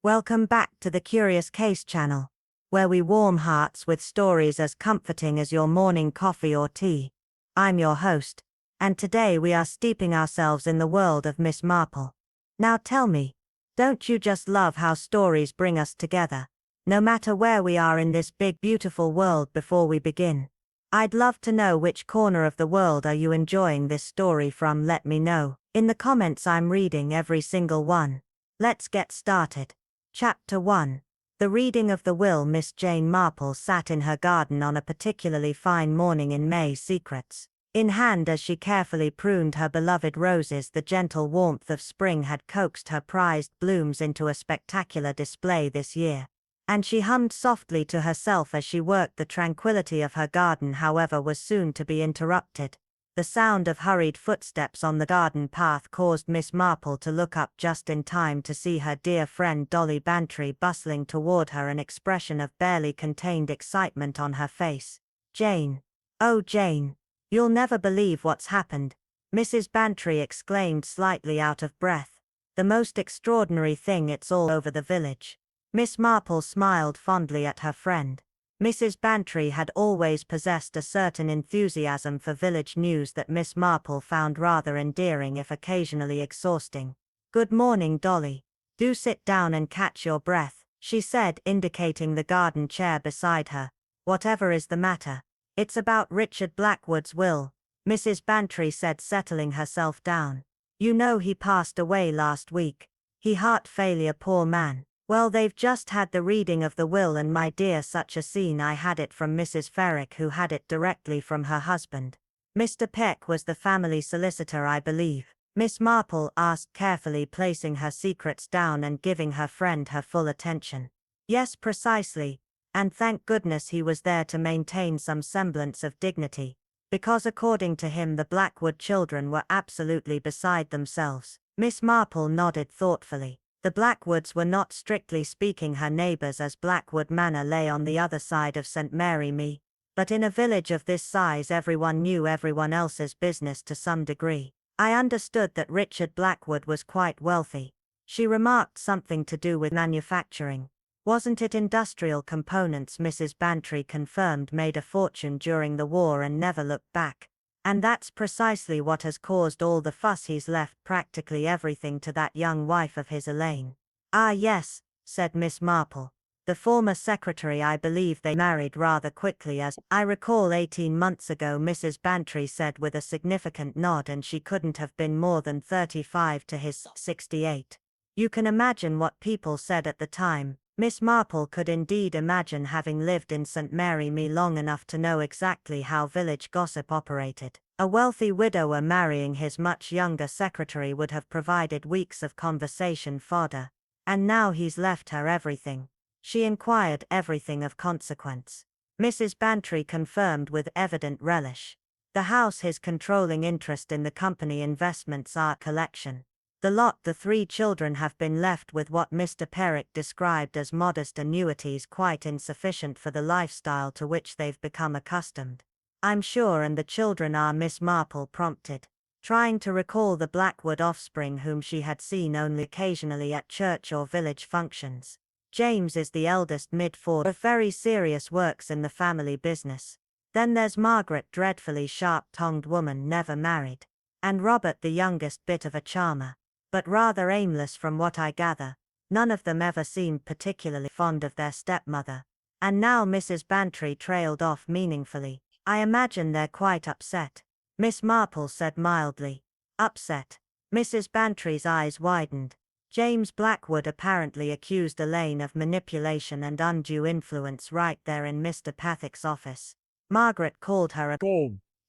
Welcome back to the Curious Case channel, where we warm hearts with stories as comforting as your morning coffee or tea. I'm your host, and today we are steeping ourselves in the world of Miss Marple. Now tell me, don't you just love how stories bring us together, no matter where we are in this big beautiful world? Before we begin, I'd love to know which corner of the world are you enjoying this story from. Let me know in the comments. I'm reading every single one. Let's get started. Chapter 1. The Reading of the Will. Miss Jane Marple sat in her garden on a particularly fine morning in May, secrets in hand as she carefully pruned her beloved roses. The gentle warmth of spring had coaxed her prized blooms into a spectacular display this year, and she hummed softly to herself as she worked. The tranquility of her garden, however, was soon to be interrupted. The sound of hurried footsteps on the garden path caused Miss Marple to look up just in time to see her dear friend Dolly Bantry bustling toward her, an expression of barely contained excitement on her face. "Jane. Oh, Jane. You'll never believe what's happened," Mrs. Bantry exclaimed, slightly out of breath. "The most extraordinary thing. It's all over the village." Miss Marple smiled fondly at her friend. Mrs. Bantry had always possessed a certain enthusiasm for village news that Miss Marple found rather endearing if occasionally exhausting. "Good morning, Dolly. Do sit down and catch your breath," she said, indicating the garden chair beside her. "Whatever is the matter?" "It's about Richard Blackwood's will," Mrs. Bantry said, settling herself down. "You know he passed away last week. Heart failure, poor man. Well, they've just had the reading of the will, and my dear, such a scene. I had it from Mrs. Ferrick, who had it directly from her husband. Mr. Peck was the family solicitor, I believe?" Miss Marple asked, carefully placing her secrets down and giving her friend her full attention. "Yes, precisely, and thank goodness he was there to maintain some semblance of dignity, because according to him the Blackwood children were absolutely beside themselves." Miss Marple nodded thoughtfully. The Blackwoods were not strictly speaking her neighbors, as Blackwood Manor lay on the other side of St. Mary Me, but in a village of this size everyone knew everyone else's business to some degree. "I understood that Richard Blackwood was quite wealthy," she remarked. "Something to do with manufacturing, wasn't it?" "Industrial components," Mrs. Bantry confirmed. "Made a fortune during the war and never looked back. And that's precisely what has caused all the fuss. He's left practically everything to that young wife of his, Elaine." "Ah, yes," said Miss Marple. "The former secretary. I believe they married rather quickly, as I recall, 18 months ago," Mrs. Bantry said with a significant nod. "And she couldn't have been more than 35 to his 68. You can imagine what people said at the time." Miss Marple could indeed imagine, having lived in St. Mary Me long enough to know exactly how village gossip operated. A wealthy widower marrying his much younger secretary would have provided weeks of conversation fodder. "And now he's left her everything?" she inquired. "Everything of consequence," Mrs. Bantry confirmed with evident relish. "The house, his controlling interest in the company, investments, art collection, the lot. The 3 children have been left with what Mr. Perrick described as modest annuities, quite insufficient for the lifestyle to which they've become accustomed, I'm sure." "And the children are?" Miss Marple prompted, trying to recall the Blackwood offspring whom she had seen only occasionally at church or village functions. "James is the eldest, mid-40, very serious, works in the family business. Then there's Margaret, dreadfully sharp-tongued woman, never married. And Robert, the youngest, bit of a charmer, but rather aimless from what I gather. None of them ever seemed particularly fond of their stepmother." And now Mrs. Bantry trailed off meaningfully. "I imagine they're quite upset," Miss Marple said mildly. "Upset?" Mrs. Bantry's eyes widened. "James Blackwood apparently accused Elaine of manipulation and undue influence right there in Mr. Pethick's office. Margaret called her a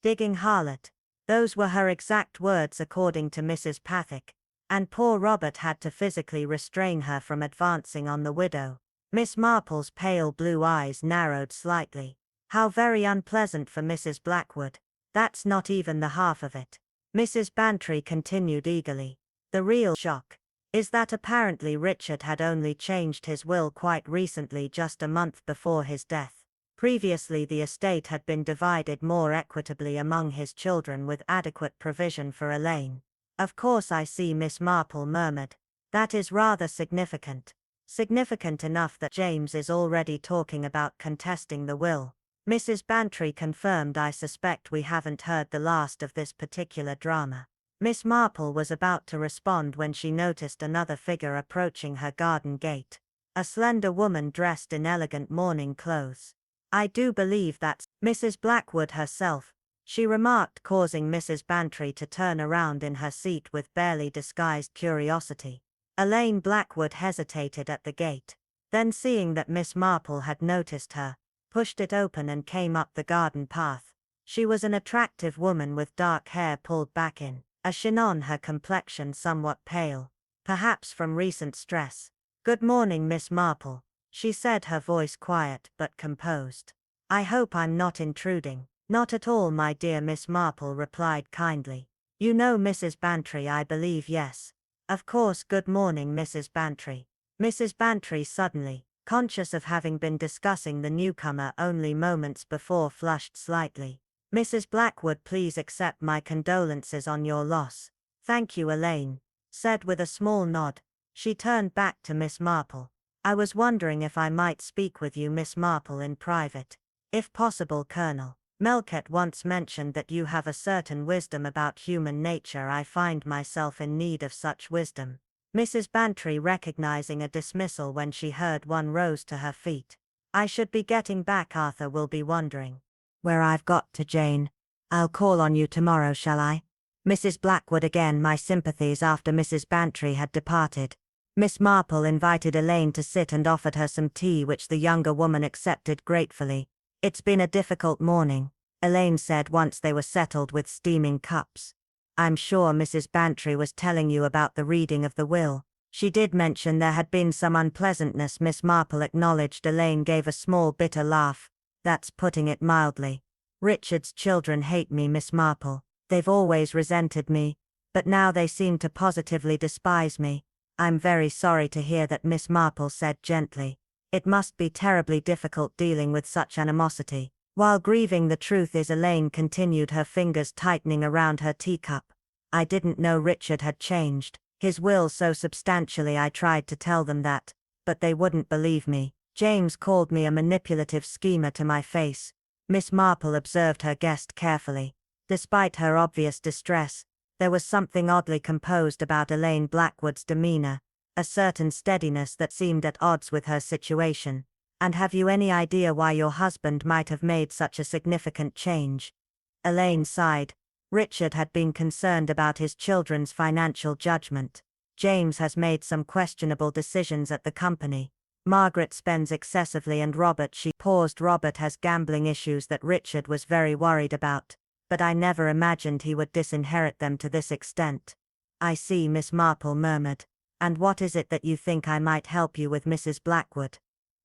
digging harlot. Those were her exact words, according to Mrs. Pethick. And poor Robert had to physically restrain her from advancing on the widow." Miss Marple's pale blue eyes narrowed slightly. "How very unpleasant for Mrs. Blackwood." "That's not even the half of it," Mrs. Bantry continued eagerly. "The real shock is that apparently Richard had only changed his will quite recently, just a month before his death. Previously the estate had been divided more equitably among his children, with adequate provision for Elaine." "Of course I see," Miss Marple murmured. "That is rather significant." significant enough that James is already talking about contesting the will. Mrs. Bantry confirmed. I suspect we haven't heard the last of this particular drama. Miss Marple was about to respond when she noticed another figure approaching her garden gate. A slender woman dressed in elegant morning clothes. "I do believe that's Mrs. Blackwood herself," she remarked, causing Mrs. Bantry to turn around in her seat with barely disguised curiosity. Elaine Blackwood hesitated at the gate. Then, seeing that Miss Marple had noticed her, pushed it open and came up the garden path. She was an attractive woman with dark hair pulled back in a chignon, her complexion somewhat pale, perhaps from recent stress. "Good morning, Miss Marple," she said, her voice quiet but composed. "I hope I'm not intruding." "Not at all, my dear," Miss Marple replied kindly. "You know Mrs. Bantry, I believe?" "Yes. Of course. Good morning, Mrs. Bantry." Mrs. Bantry, suddenly conscious of having been discussing the newcomer only moments before, flushed slightly. "Mrs. Blackwood, please accept my condolences on your loss." "Thank you," Elaine said with a small nod. She turned back to Miss Marple. "I was wondering if I might speak with you, Miss Marple, in private. If possible. Colonel Melkett once mentioned that you have a certain wisdom about human nature. I find myself in need of such wisdom." Mrs. Bantry, recognizing a dismissal when she heard one, rose to her feet. "I should be getting back. Arthur will be wondering where I've got to, Jane. I'll call on you tomorrow, shall I?" Mrs. Blackwood, again my sympathies. After Mrs. Bantry had departed, Miss Marple invited Elaine to sit and offered her some tea, which the younger woman accepted gratefully. "It's been a difficult morning," Elaine said once they were settled with steaming cups. "I'm sure Mrs. Bantry was telling you about the reading of the will." "She did mention there had been some unpleasantness," Miss Marple acknowledged. Elaine gave a small bitter laugh. "That's putting it mildly. Richard's children hate me, Miss Marple. They've always resented me, but now they seem to positively despise me." "I'm very sorry to hear that," Miss Marple said gently. "It must be terribly difficult dealing with such animosity while grieving." "The truth is," Elaine continued, her fingers tightening around her teacup, "I didn't know Richard had changed his will so substantially. I tried to tell them that, but they wouldn't believe me. James called me a manipulative schemer to my face." Miss Marple observed her guest carefully. Despite her obvious distress, there was something oddly composed about Elaine Blackwood's demeanor, a certain steadiness that seemed at odds with her situation. "And have you any idea why your husband might have made such a significant change?" Elaine sighed. "Richard had been concerned about his children's financial judgment. James has made some questionable decisions at the company. Margaret spends excessively, and Robert," she paused, "Robert has gambling issues that Richard was very worried about, but I never imagined he would disinherit them to this extent." "I see," Miss Marple murmured. "And what is it that you think I might help you with, Mrs. Blackwood?"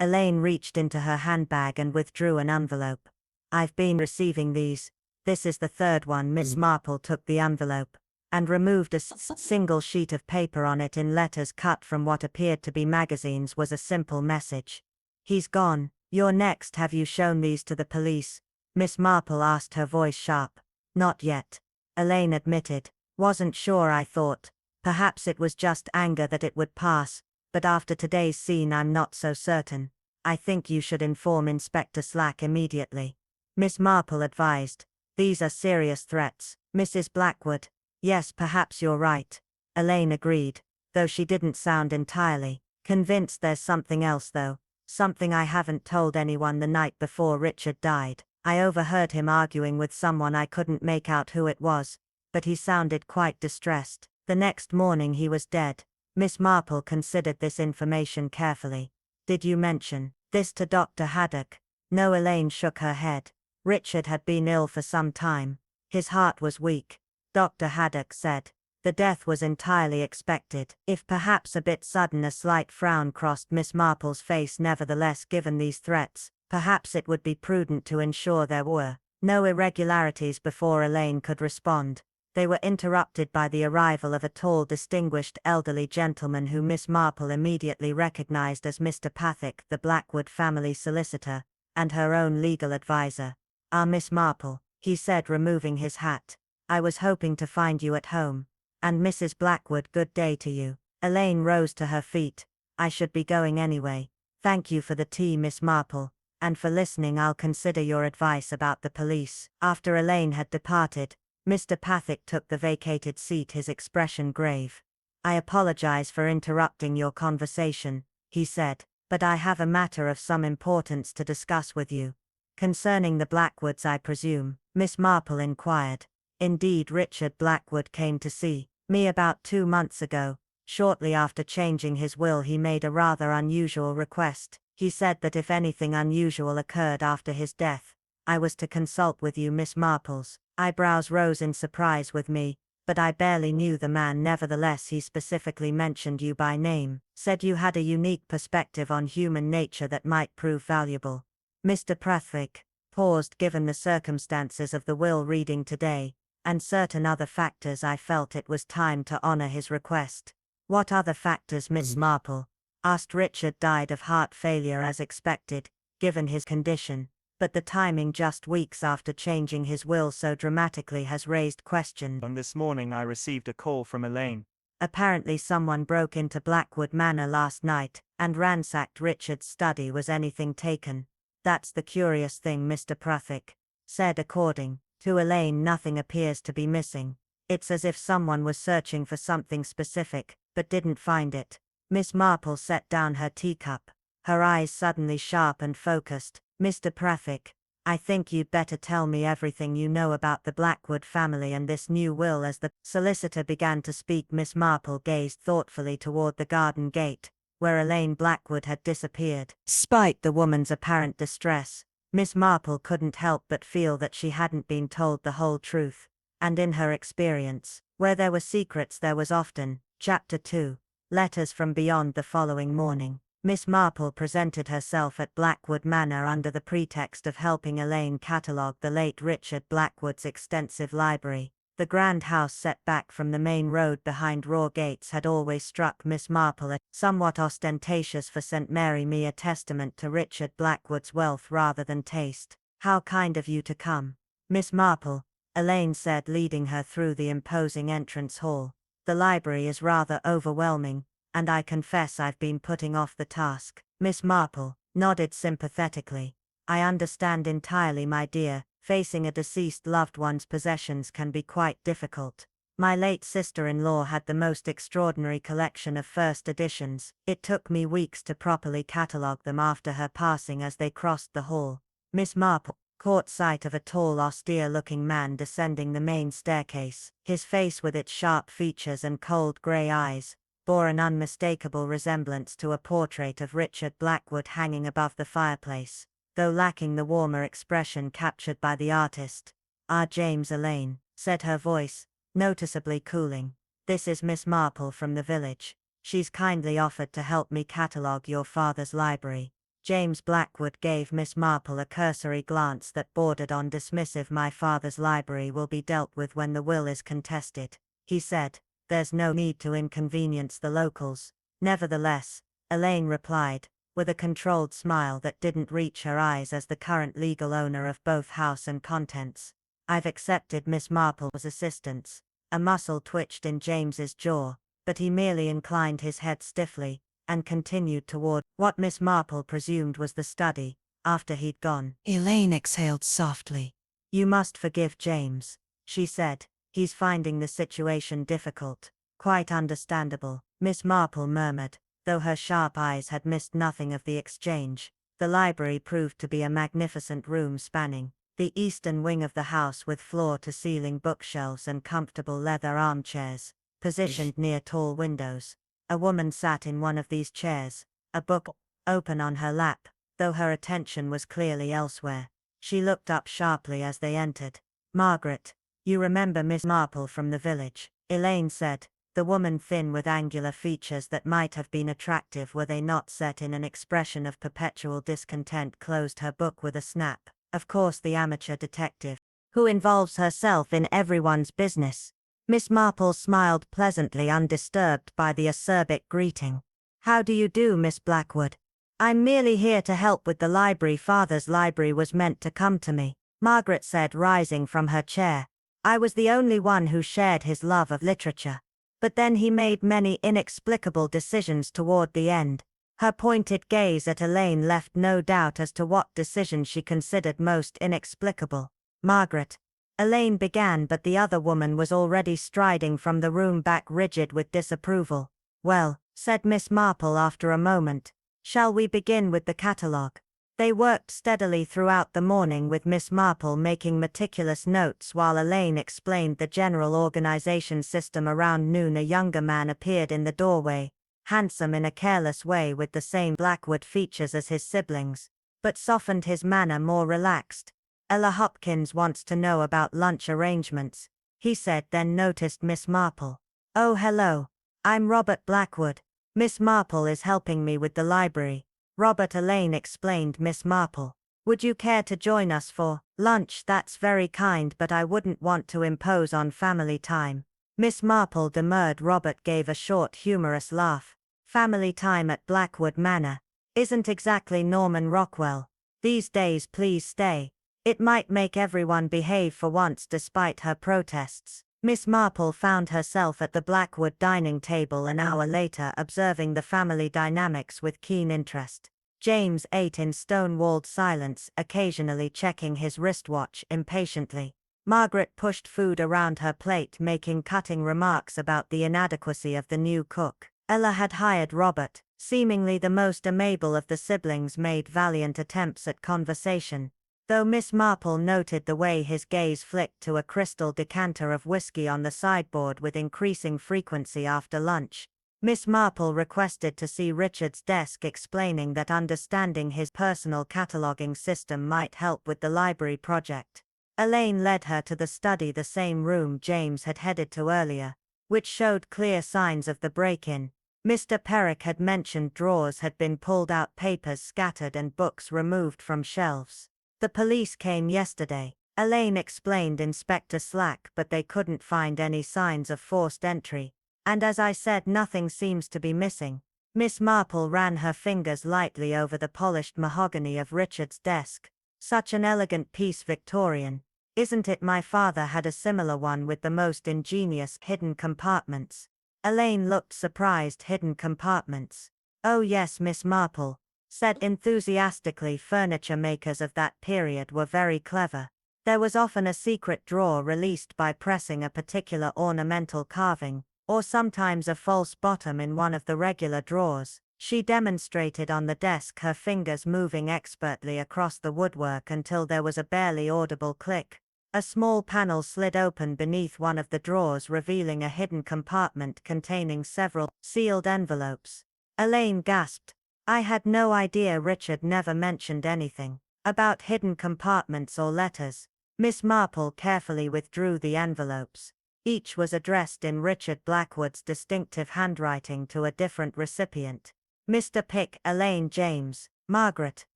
Elaine reached into her handbag and withdrew an envelope. "I've been receiving these. This is the third one." Miss Marple took the envelope and removed a single sheet of paper. On it, in letters cut from what appeared to be magazines, was a simple message. "He's gone. You're next. Have you shown these to the police?" Miss Marple asked, her voice sharp. "Not yet," Elaine admitted. "Wasn't sure. I thought perhaps it was just anger that it would pass, but after today's scene I'm not so certain. I think you should inform Inspector Slack immediately," Miss Marple advised. "These are serious threats, Mrs. Blackwood." "Yes, perhaps you're right," Elaine agreed, though she didn't sound entirely convinced. "There's something else though, something I haven't told anyone. The night before Richard died, I overheard him arguing with someone. I couldn't make out who it was, but he sounded quite distressed. The next morning he was dead." Miss Marple considered this information carefully. "Did you mention this to Dr. Haddock?" "No," Elaine shook her head. "Richard had been ill for some time. His heart was weak. Dr. Haddock said the death was entirely expected, if perhaps a bit sudden." A slight frown crossed Miss Marple's face. "Nevertheless, given these threats, perhaps it would be prudent to ensure there were no irregularities." Before Elaine could respond, they were interrupted by the arrival of a tall, distinguished elderly gentleman who Miss Marple immediately recognized as Mr. Pathick, the Blackwood family solicitor, and her own legal advisor. "Ah, Miss Marple," he said, removing his hat. "I was hoping to find you at home. And Mrs. Blackwood, good day to you." Elaine rose to her feet. I should be going anyway. Thank you for the tea, Miss Marple, and for listening. I'll consider your advice about the police. After Elaine had departed, Mr. Pathick took the vacated seat, his expression grave. I apologize for interrupting your conversation, he said, but I have a matter of some importance to discuss with you. Concerning the Blackwoods, I presume, Miss Marple inquired. Indeed, Richard Blackwood came to see me about 2 months ago. Shortly after changing his will, he made a rather unusual request. He said that if anything unusual occurred after his death, I was to consult with you. Miss Marple's eyebrows rose in surprise with me, but I barely knew the man. Nevertheless, he specifically mentioned you by name, said you had a unique perspective on human nature that might prove valuable. Mr. Pathick paused. Given the circumstances of the will reading today, and certain other factors, I felt it was time to honor his request. What other factors, Miss Marple? Asked. Richard died of heart failure as expected, given his condition, but the timing, just weeks after changing his will so dramatically, has raised questions. This morning I received a call from Elaine. Apparently someone broke into Blackwood Manor last night and ransacked Richard's study. Was anything taken? That's the curious thing, Mr. Pathick said. According to Elaine, nothing appears to be missing. It's as if someone was searching for something specific, but didn't find it. Miss Marple set down her teacup, her eyes suddenly sharp and focused. Mr. Pathick, I think you'd better tell me everything you know about the Blackwood family and this new will. As the solicitor began to speak, Miss Marple gazed thoughtfully toward the garden gate, where Elaine Blackwood had disappeared. Despite the woman's apparent distress, Miss Marple couldn't help but feel that she hadn't been told the whole truth, and in her experience, where there were secrets there was often. Chapter 2. Letters from Beyond. The following morning, Miss Marple presented herself at Blackwood Manor under the pretext of helping Elaine catalogue the late Richard Blackwood's extensive library. The grand house set back from the main road behind raw gates had always struck Miss Marple as somewhat ostentatious for St. Mary, me, a testament to Richard Blackwood's wealth rather than taste. How kind of you to come, Miss Marple, Elaine said, leading her through the imposing entrance hall. The library is rather overwhelming, and I confess I've been putting off the task. Miss Marple nodded sympathetically. I understand entirely, my dear. Facing a deceased loved one's possessions can be quite difficult. My late sister-in-law had the most extraordinary collection of first editions. It took me weeks to properly catalogue them after her passing. As they crossed the hall, Miss Marple caught sight of a tall, austere-looking man descending the main staircase. His face, with its sharp features and cold grey eyes, bore an unmistakable resemblance to a portrait of Richard Blackwood hanging above the fireplace, though lacking the warmer expression captured by the artist. "Ah, James." Elaine said, her voice noticeably cooling. "This is Miss Marple from the village. She's kindly offered to help me catalogue your father's library." James Blackwood gave Miss Marple a cursory glance that bordered on dismissive. "My father's library will be dealt with when the will is contested," he said. "There's no need to inconvenience the locals." "Nevertheless," Elaine replied, with a controlled smile that didn't reach her eyes as the current legal owner of both house and contents, "I've accepted Miss Marple's assistance." A muscle twitched in James's jaw, but he merely inclined his head stiffly, and continued toward what Miss Marple presumed was the study. After he'd gone, Elaine exhaled softly. "You must forgive James," she said. "He's finding the situation difficult." "Quite understandable," Miss Marple murmured, though her sharp eyes had missed nothing of the exchange. The library proved to be a magnificent room spanning the eastern wing of the house, with floor-to-ceiling bookshelves and comfortable leather armchairs, positioned near tall windows. A woman sat in one of these chairs, a book open on her lap, though her attention was clearly elsewhere. She looked up sharply as they entered. "Margaret, you remember Miss Marple from the village?" Elaine said. The woman, thin with angular features that might have been attractive were they not set in an expression of perpetual discontent, closed her book with a snap. "Of course, the amateur detective, who involves herself in everyone's business." Miss Marple smiled pleasantly, undisturbed by the acerbic greeting. "How do you do, Miss Blackwood? I'm merely here to help with the library. Father's library was meant to come to me," Margaret said, rising from her chair. "I was the only one who shared his love of literature. But then he made many inexplicable decisions toward the end. Her pointed gaze at Elaine left no doubt as to what decision she considered most inexplicable. Margaret. Elaine began, but the other woman was already striding from the room back, rigid with disapproval. "Well," said Miss Marple after a moment, "shall we begin with the catalogue?" They worked steadily throughout the morning, with Miss Marple making meticulous notes while Elaine explained the general organization system. Around noon a younger man appeared in the doorway, handsome in a careless way with the same Blackwood features as his siblings, but softened his manner more relaxed. "Ella Hopkins wants to know about lunch arrangements," he said, then noticed Miss Marple. "Oh, hello. I'm Robert Blackwood. Miss Marple is helping me with the library." "Robert," Elaine explained. "Miss Marple. Would you care to join us for lunch?" "That's very kind, but I wouldn't want to impose on family time." Miss Marple demurred. Robert gave a short, humorous laugh. "Family time at Blackwood Manor isn't exactly Norman Rockwell these days. Please stay. It might make everyone behave for once." Despite her protests, Miss Marple found herself at the Blackwood dining table an hour later, observing the family dynamics with keen interest. James ate in stone-walled silence, occasionally checking his wristwatch impatiently. Margaret pushed food around her plate, making cutting remarks about the inadequacy of the new cook. Ella had hired Robert. Seemingly the most amiable of the siblings made valiant attempts at conversation, though Miss Marple noted the way his gaze flicked to a crystal decanter of whiskey on the sideboard with increasing frequency after lunch. Miss Marple requested to see Richard's desk, explaining that understanding his personal cataloging system might help with the library project. Elaine led her to the study, the same room James had headed to earlier, which showed clear signs of the break-in. Mr. Perrick had mentioned drawers had been pulled out, papers scattered, and books removed from shelves. "The police came yesterday," Elaine explained, "Inspector Slack, but they couldn't find any signs of forced entry. And as I said, nothing seems to be missing." Miss Marple ran her fingers lightly over the polished mahogany of Richard's desk. "Such an elegant piece, Victorian, isn't it? My father had a similar one with the most ingenious hidden compartments." Elaine looked surprised. "Hidden compartments?" "Oh yes," Miss Marple said enthusiastically. "Furniture makers of that period were very clever. There was often a secret drawer released by pressing a particular ornamental carving, or sometimes a false bottom in one of the regular drawers." She demonstrated on the desk, her fingers moving expertly across the woodwork until there was a barely audible click. A small panel slid open beneath one of the drawers, revealing a hidden compartment containing several sealed envelopes. Elaine gasped. "I had no idea. Richard never mentioned anything about hidden compartments or letters." Miss Marple carefully withdrew the envelopes. Each was addressed in Richard Blackwood's distinctive handwriting to a different recipient. Mr. Pick, Elaine, James, Margaret,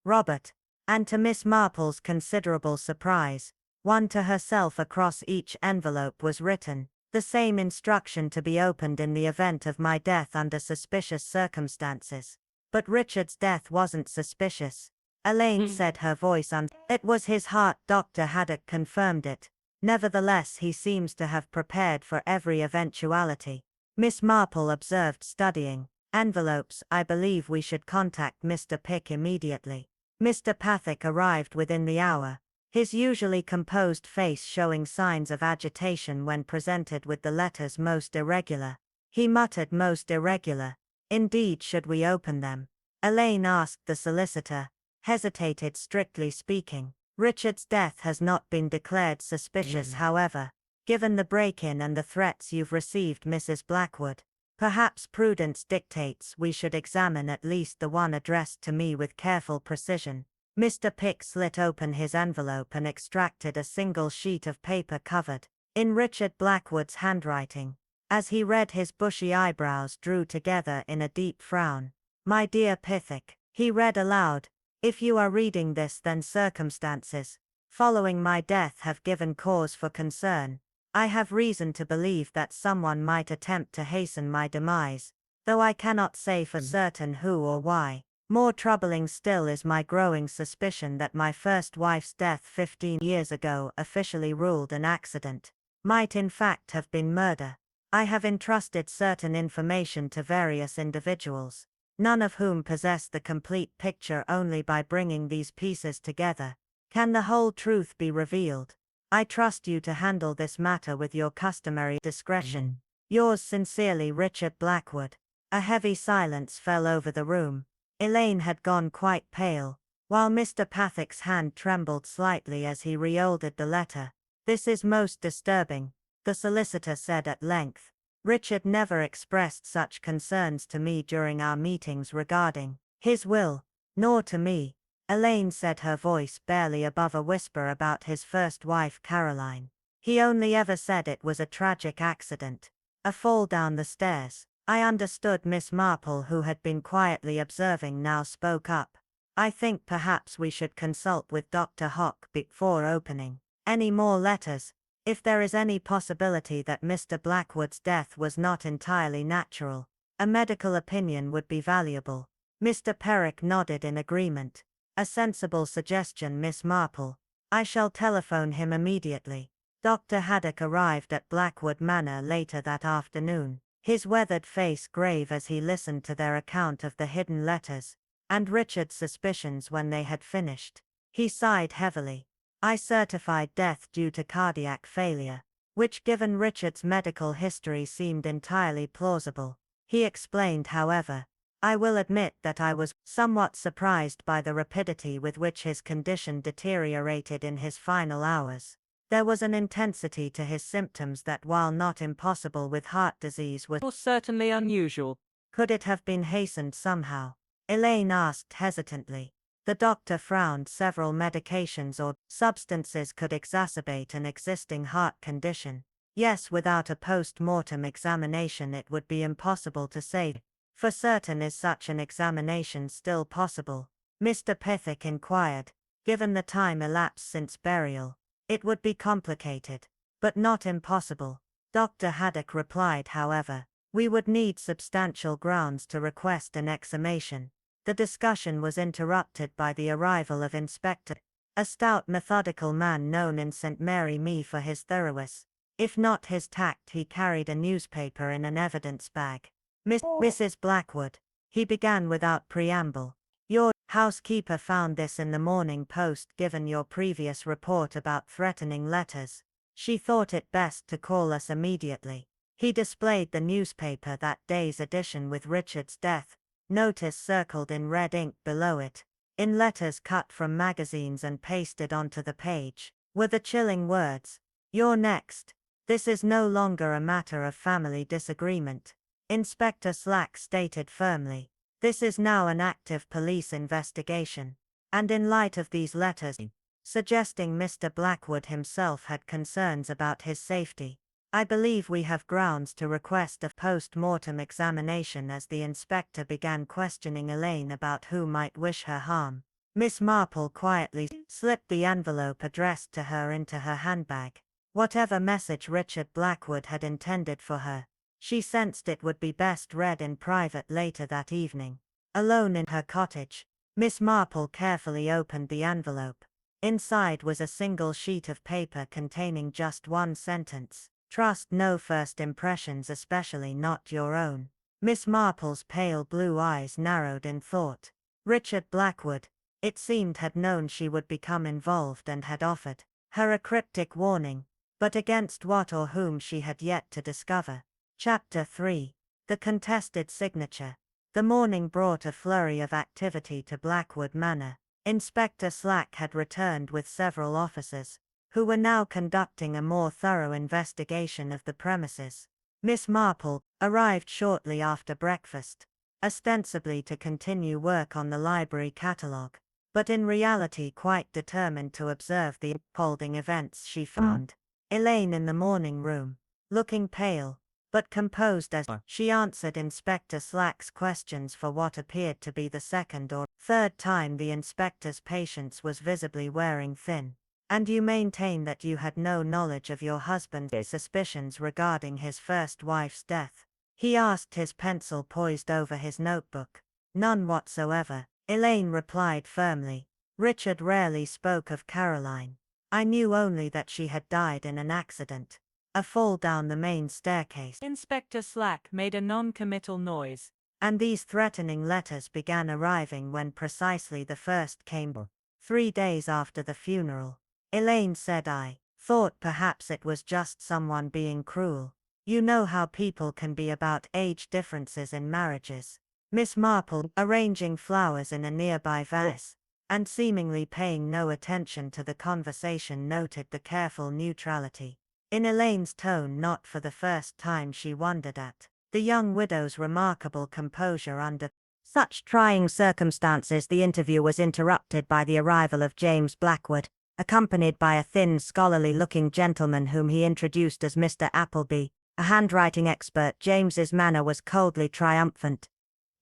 Robert, and, to Miss Marple's considerable surprise, one to herself. Across each envelope was written, "The same instruction to be opened in the event of my death under suspicious circumstances." But Richard's death wasn't suspicious, Elaine said, her voice It was his heart. Dr. Haddock confirmed it. Nevertheless, he seems to have prepared for every eventuality. Miss Marple observed, studying envelopes. "I believe we should contact Mr. Pick immediately." Mr. Pathick arrived within the hour, his usually composed face showing signs of agitation when presented with the letters. "Most irregular." He muttered. "Most irregular. Indeed. Should we open them?" Elaine asked. The solicitor hesitated. "Strictly speaking, Richard's death has not been declared suspicious. However, given the break-in and the threats you've received, Mrs. Blackwood, perhaps prudence dictates we should examine at least the one addressed to me with careful precision." Mr. Pick slit open his envelope and extracted a single sheet of paper covered in Richard Blackwood's handwriting. As he read, his bushy eyebrows drew together in a deep frown. "My dear Pithick," he read aloud, "if you are reading this, then circumstances following my death have given cause for concern. I have reason to believe that someone might attempt to hasten my demise, though I cannot say for certain who or why. More troubling still is my growing suspicion that my first wife's death 15 years ago, officially ruled an accident, might in fact have been murder. I have entrusted certain information to various individuals, none of whom possess the complete picture. Only by bringing these pieces together can the whole truth be revealed. I trust you to handle this matter with your customary discretion. Yours sincerely, Richard Blackwood. A heavy silence fell over the room. Elaine had gone quite pale, while Mr. Pethick's hand trembled slightly as he refolded the letter. "This is most disturbing," the solicitor said at length. "Richard never expressed such concerns to me during our meetings regarding his will, nor to me," Elaine said, her voice barely above a whisper, "about his first wife Caroline. He only ever said it was a tragic accident, a fall down the stairs." I understood. Miss Marple, who had been quietly observing, now spoke up. "I think perhaps we should consult with Dr. Hock before opening any more letters. If there is any possibility that Mr. Blackwood's death was not entirely natural, a medical opinion would be valuable." Mr. Perrick nodded in agreement. "A sensible suggestion, Miss Marple. I shall telephone him immediately." Dr. Haddock arrived at Blackwood Manor later that afternoon, his weathered face grave as he listened to their account of the hidden letters, and Richard's suspicions. When they had finished, he sighed heavily. "I certified death due to cardiac failure, which, given Richard's medical history, seemed entirely plausible," he explained. "However, I will admit that I was somewhat surprised by the rapidity with which his condition deteriorated in his final hours. There was an intensity to his symptoms that, while not impossible with heart disease, was certainly unusual." "Could it have been hastened somehow?" Elaine asked hesitantly. The doctor frowned. "Several medications or substances could exacerbate an existing heart condition. Yes, without a post-mortem examination it would be impossible to say for certain." "Is such an examination still possible?" Mr. Pethick inquired. "Given the time elapsed since burial, it would be complicated, but not impossible," Dr. Haddock replied. "However, we would need substantial grounds to request an exhumation." The discussion was interrupted by the arrival of Inspector, a stout, methodical man known in St. Mary Me for his thoroughness, if not his tact. He carried a newspaper in an evidence bag. Mrs. Blackwood," he began without preamble, "your housekeeper found this in the Morning Post. Given your previous report about threatening letters, she thought it best to call us immediately." He displayed the newspaper, that day's edition, with Richard's death notice circled in red ink below it. In letters cut from magazines and pasted onto the page were the chilling words, "You're next. This is no longer a matter of family disagreement," Inspector Slack stated firmly. "This is now an active police investigation. And in light of these letters, suggesting Mr. Blackwood himself had concerns about his safety, I believe we have grounds to request a post-mortem examination." As the inspector began questioning Elaine about who might wish her harm, Miss Marple quietly slipped the envelope addressed to her into her handbag. Whatever message Richard Blackwood had intended for her, she sensed it would be best read in private later that evening. Alone in her cottage, Miss Marple carefully opened the envelope. Inside was a single sheet of paper containing just one sentence: "Trust no first impressions, especially not your own." Miss Marple's pale blue eyes narrowed in thought. Richard Blackwood, it seemed, had known she would become involved and had offered her a cryptic warning, but against what or whom she had yet to discover. Chapter 3. The Contested Signature. The morning brought a flurry of activity to Blackwood Manor. Inspector Slack had returned with several officers, who were now conducting a more thorough investigation of the premises. Miss Marple arrived shortly after breakfast, ostensibly to continue work on the library catalogue, but in reality quite determined to observe the appalling events she found Elaine in the morning room, looking pale, but composed as she answered Inspector Slack's questions for what appeared to be the second or third time. The inspector's patience was visibly wearing thin. "And you maintain that you had no knowledge of your husband's suspicions regarding his first wife's death?" he asked, his pencil poised over his notebook. "None whatsoever," Elaine replied firmly. "Richard rarely spoke of Caroline. I knew only that she had died in an accident." a fall down the main staircase, Inspector Slack made a non-committal noise. and these threatening letters began arriving when precisely the first came. 3 days after the funeral. Elaine said, I thought perhaps it was just someone being cruel. You know how people can be about age differences in marriages. Miss Marple, arranging flowers in a nearby vase, and seemingly paying no attention to the conversation, noted the careful neutrality in Elaine's tone. Not for the first time she wondered at the young widow's remarkable composure under such trying circumstances. The interview was interrupted by the arrival of James Blackwood, accompanied by a thin, scholarly-looking gentleman whom he introduced as Mr. Appleby, a handwriting expert. James's manner was coldly triumphant.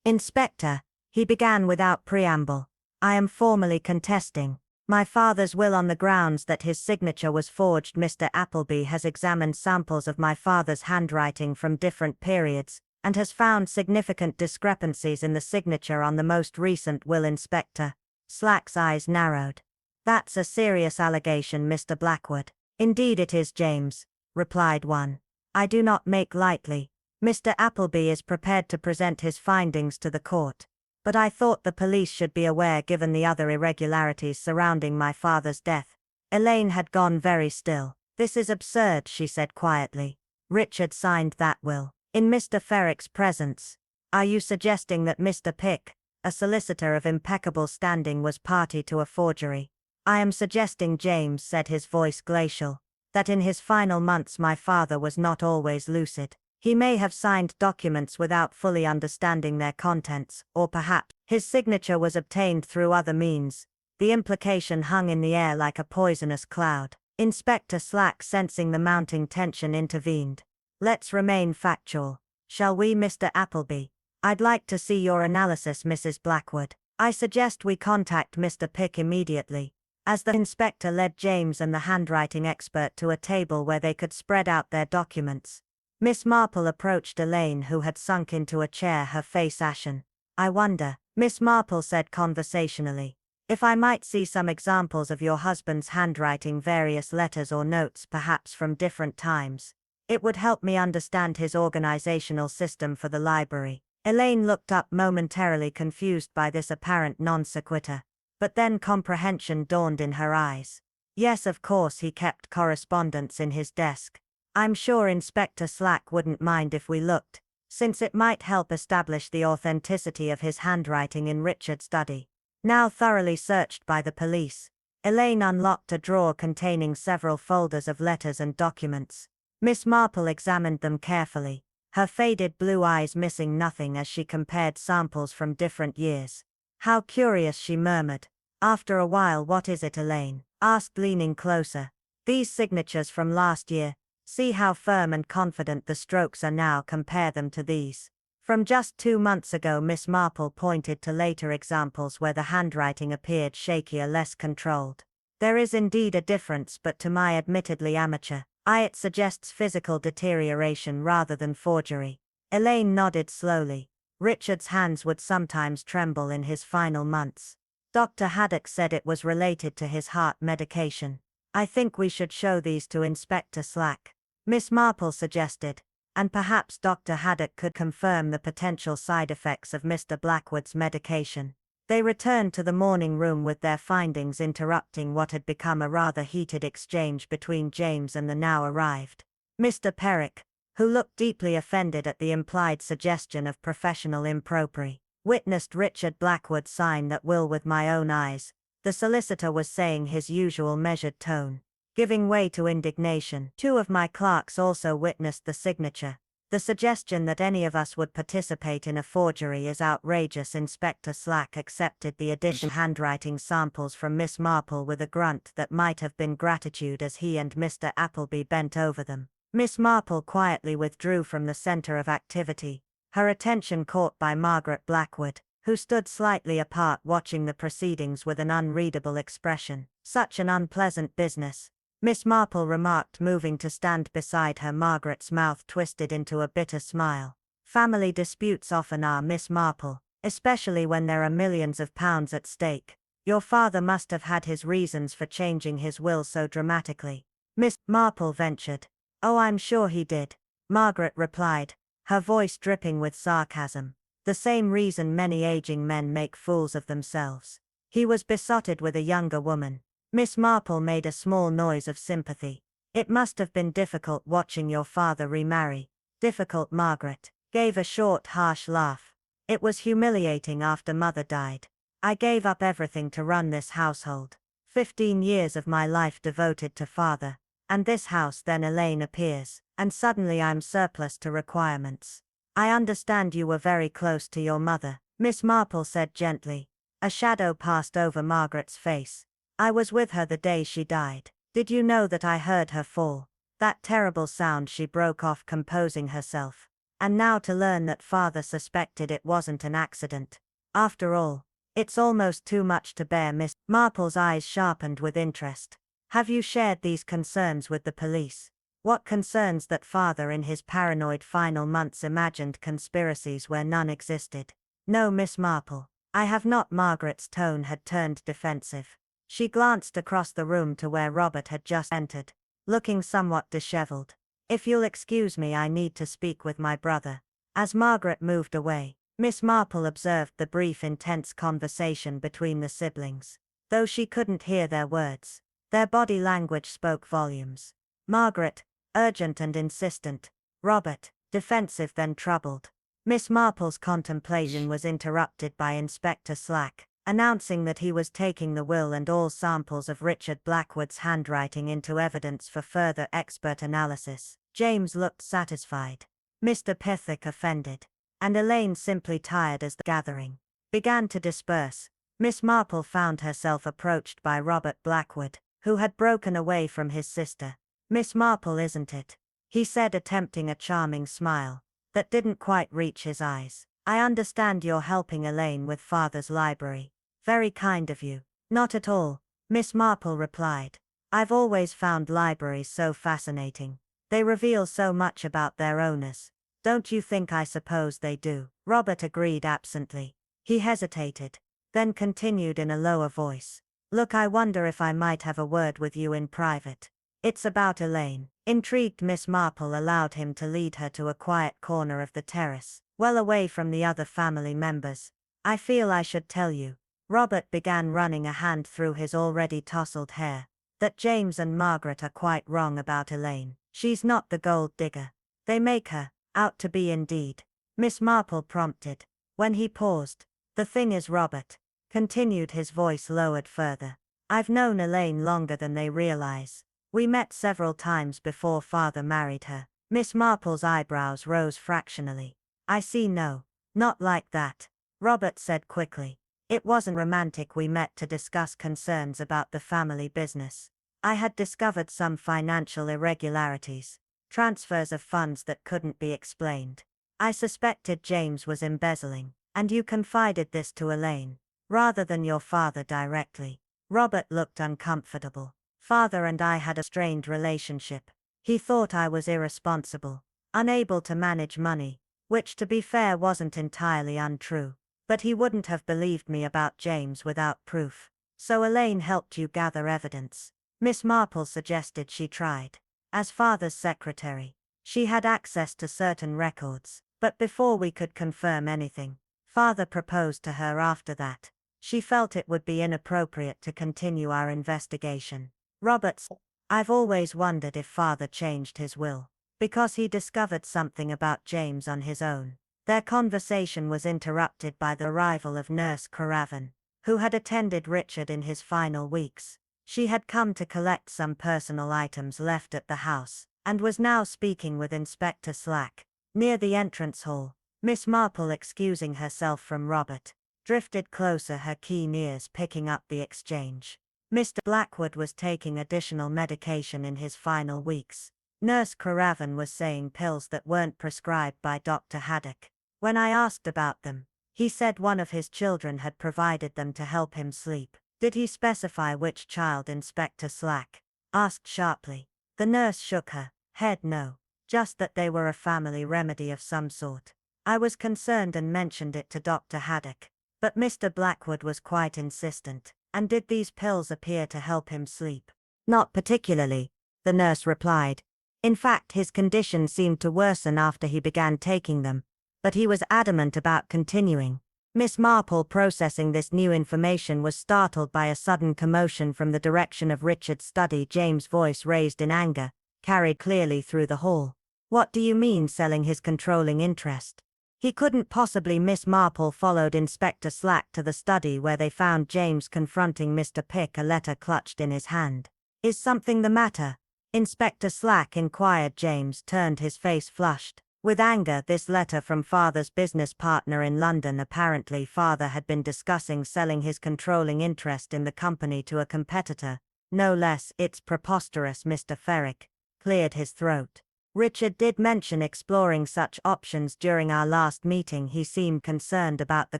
Inspector, he began without preamble, I am formally contesting my father's will on the grounds that his signature was forged. Mr. Appleby has examined samples of my father's handwriting from different periods, and has found significant discrepancies in the signature on the most recent will. Inspector Slack's eyes narrowed. That's a serious allegation, Mr. Blackwood. Indeed it is, James, replied one. I do not make lightly. Mr. Appleby is prepared to present his findings to the court. But I thought the police should be aware, given the other irregularities surrounding my father's death. Elaine had gone very still. This is absurd, she said quietly. Richard signed that will in Mr. Ferrick's presence. Are you suggesting that Mr. Pick, a solicitor of impeccable standing, was party to a forgery? I am suggesting, James, said his voice glacial, that in his final months my father was not always lucid. He may have signed documents without fully understanding their contents, or perhaps his signature was obtained through other means. The implication hung in the air like a poisonous cloud. Inspector Slack, sensing the mounting tension, intervened. Let's remain factual, shall we, Mr. Appleby? I'd like to see your analysis, Mrs. Blackwood. I suggest we contact Mr. Pick immediately. As the inspector led James and the handwriting expert to a table where they could spread out their documents, Miss Marple approached Elaine, who had sunk into a chair, her face ashen. I wonder, Miss Marple said conversationally, if I might see some examples of your husband's handwriting, various letters or notes, perhaps from different times. It would help me understand his organizational system for the library. Elaine looked up, momentarily confused by this apparent non sequitur, but then comprehension dawned in her eyes. Yes, of course he kept correspondence in his desk. I'm sure Inspector Slack wouldn't mind if we looked, since it might help establish the authenticity of his handwriting in Richard's study. Now thoroughly searched by the police, Elaine unlocked a drawer containing several folders of letters and documents. Miss Marple examined them carefully, her faded blue eyes missing nothing as she compared samples from different years. How curious, she murmured. After a while, what is it, Elaine asked, leaning closer. These signatures from last year. See how firm and confident the strokes are now. Compare them to these from just 2 months ago. Miss Marple pointed to later examples where the handwriting appeared shakier, less controlled. There is indeed a difference, but to my admittedly amateur eye it suggests physical deterioration rather than forgery. Elaine nodded slowly. Richard's hands would sometimes tremble in his final months. Dr. Haddock said it was related to his heart medication. I think we should show these to Inspector Slack, Miss Marple suggested, and perhaps Dr. Haddock could confirm the potential side effects of Mr. Blackwood's medication. They returned to the morning room with their findings, interrupting what had become a rather heated exchange between James and the now arrived Mr. Perrick, who looked deeply offended at the implied suggestion of professional impropriety. Witnessed Richard Blackwood sign that will with my own eyes, the solicitor was saying, his usual measured tone giving way to indignation. 2 of my clerks also witnessed the signature. The suggestion that any of us would participate in a forgery is outrageous. Inspector Slack accepted the additional handwriting samples from Miss Marple with a grunt that might have been gratitude as he and Mr. Appleby bent over them. Miss Marple quietly withdrew from the center of activity, her attention caught by Margaret Blackwood, who stood slightly apart watching the proceedings with an unreadable expression. Such an unpleasant business, Miss Marple remarked, moving to stand beside her. Margaret's mouth twisted into a bitter smile. Family disputes often are, Miss Marple, especially when there are millions of pounds at stake. Your father must have had his reasons for changing his will so dramatically. Miss Marple ventured. Oh, I'm sure he did, Margaret replied, her voice dripping with sarcasm. The same reason many aging men make fools of themselves. He was besotted with a younger woman. Miss Marple made a small noise of sympathy. It must have been difficult watching your father remarry. Difficult, Margaret gave a short, harsh laugh. It was humiliating after mother died. I gave up everything to run this household. 15 years of my life devoted to father. And this house. Then Elaine appears, and suddenly I'm surplus to requirements. I understand you were very close to your mother, Miss Marple said gently. A shadow passed over Margaret's face. I was with her the day she died. Did you know that I heard her fall? That terrible sound. She broke off, composing herself. And now to learn that father suspected it wasn't an accident. After all, it's almost too much to bear. Miss Marple's eyes sharpened with interest. Have you shared these concerns with the police? What concerns? That father in his paranoid final months imagined conspiracies where none existed. No, Miss Marple, I have not. Margaret's tone had turned defensive. She glanced across the room to where Robert had just entered, looking somewhat disheveled. If you'll excuse me, I need to speak with my brother. As Margaret moved away, Miss Marple observed the brief, intense conversation between the siblings. Though she couldn't hear their words, their body language spoke volumes. Margaret, urgent and insistent. Robert, defensive then troubled. Miss Marple's contemplation was interrupted by Inspector Slack, announcing that he was taking the will and all samples of Richard Blackwood's handwriting into evidence for further expert analysis. James looked satisfied. Mr. Pethick offended. And Elaine simply tired. As the gathering began to disperse, Miss Marple found herself approached by Robert Blackwood, who had broken away from his sister. Miss Marple, isn't it? He said, attempting a charming smile that didn't quite reach his eyes. I understand you're helping Elaine with father's library. Very kind of you. Not at all, Miss Marple replied. I've always found libraries so fascinating. They reveal so much about their owners. Don't you think? I suppose they do, Robert agreed absently. He hesitated, then continued in a lower voice. Look, I wonder if I might have a word with you in private. It's about Elaine. Intrigued, Miss Marple allowed him to lead her to a quiet corner of the terrace, well away from the other family members. I feel I should tell you, Robert began, running a hand through his already tousled hair, that James and Margaret are quite wrong about Elaine. She's not the gold digger they make her out to be. Indeed, Miss Marple prompted. When he paused, the thing is, Robert continued, his voice lowered further, I've known Elaine longer than they realize. We met several times before father married her. Miss Marple's eyebrows rose fractionally. I see. No, not like that, Robert said quickly. It wasn't romantic. We met to discuss concerns about the family business. I had discovered some financial irregularities, transfers of funds that couldn't be explained. I suspected James was embezzling, and you confided this to Elaine, rather than your father directly. Robert looked uncomfortable. Father and I had a strained relationship. He thought I was irresponsible, unable to manage money, which to be fair wasn't entirely untrue. But he wouldn't have believed me about James without proof. So Elaine helped you gather evidence. Miss Marple suggested she tried. As father's secretary, she had access to certain records, but before we could confirm anything, father proposed to her. After that, she felt it would be inappropriate to continue our investigation. Roberts, I've always wondered if father changed his will because he discovered something about James on his own. Their conversation was interrupted by the arrival of Nurse Caravan, who had attended Richard in his final weeks. She had come to collect some personal items left at the house, and was now speaking with Inspector Slack. Near the entrance hall, Miss Marple, excusing herself from Robert, drifted closer, her keen ears picking up the exchange. Mr. Blackwood was taking additional medication in his final weeks. Nurse Caravan was saying pills that weren't prescribed by Dr. Haddock. When I asked about them, he said one of his children had provided them to help him sleep. Did he specify which child? Inspector Slack asked sharply. The nurse shook her head. No, just that they were a family remedy of some sort. I was concerned and mentioned it to Dr. Haddock, but Mr. Blackwood was quite insistent. And did these pills appear to help him sleep? Not particularly, the nurse replied. In fact, his condition seemed to worsen after he began taking them, but he was adamant about continuing. Miss Marple, processing this new information, was startled by a sudden commotion from the direction of Richard's study. James' voice, raised in anger, carried clearly through the hall. "What do you mean, selling his controlling interest?" He couldn't possibly. Miss Marple followed Inspector Slack to the study, where they found James confronting Mr. Pick, a letter clutched in his hand. "Is something the matter?" Inspector Slack inquired. James turned, his face flushed with anger. "This letter from Father's business partner in London. Apparently Father had been discussing selling his controlling interest in the company to a competitor, no less." "It's preposterous." Mr. Ferrick cleared his throat. "Richard did mention exploring such options during our last meeting. He seemed concerned about the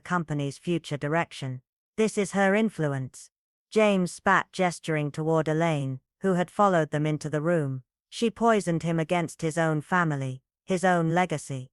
company's future direction. This is her influence." James spat, gesturing toward Elaine, who had followed them into the room. "She poisoned him against his own family, his own legacy."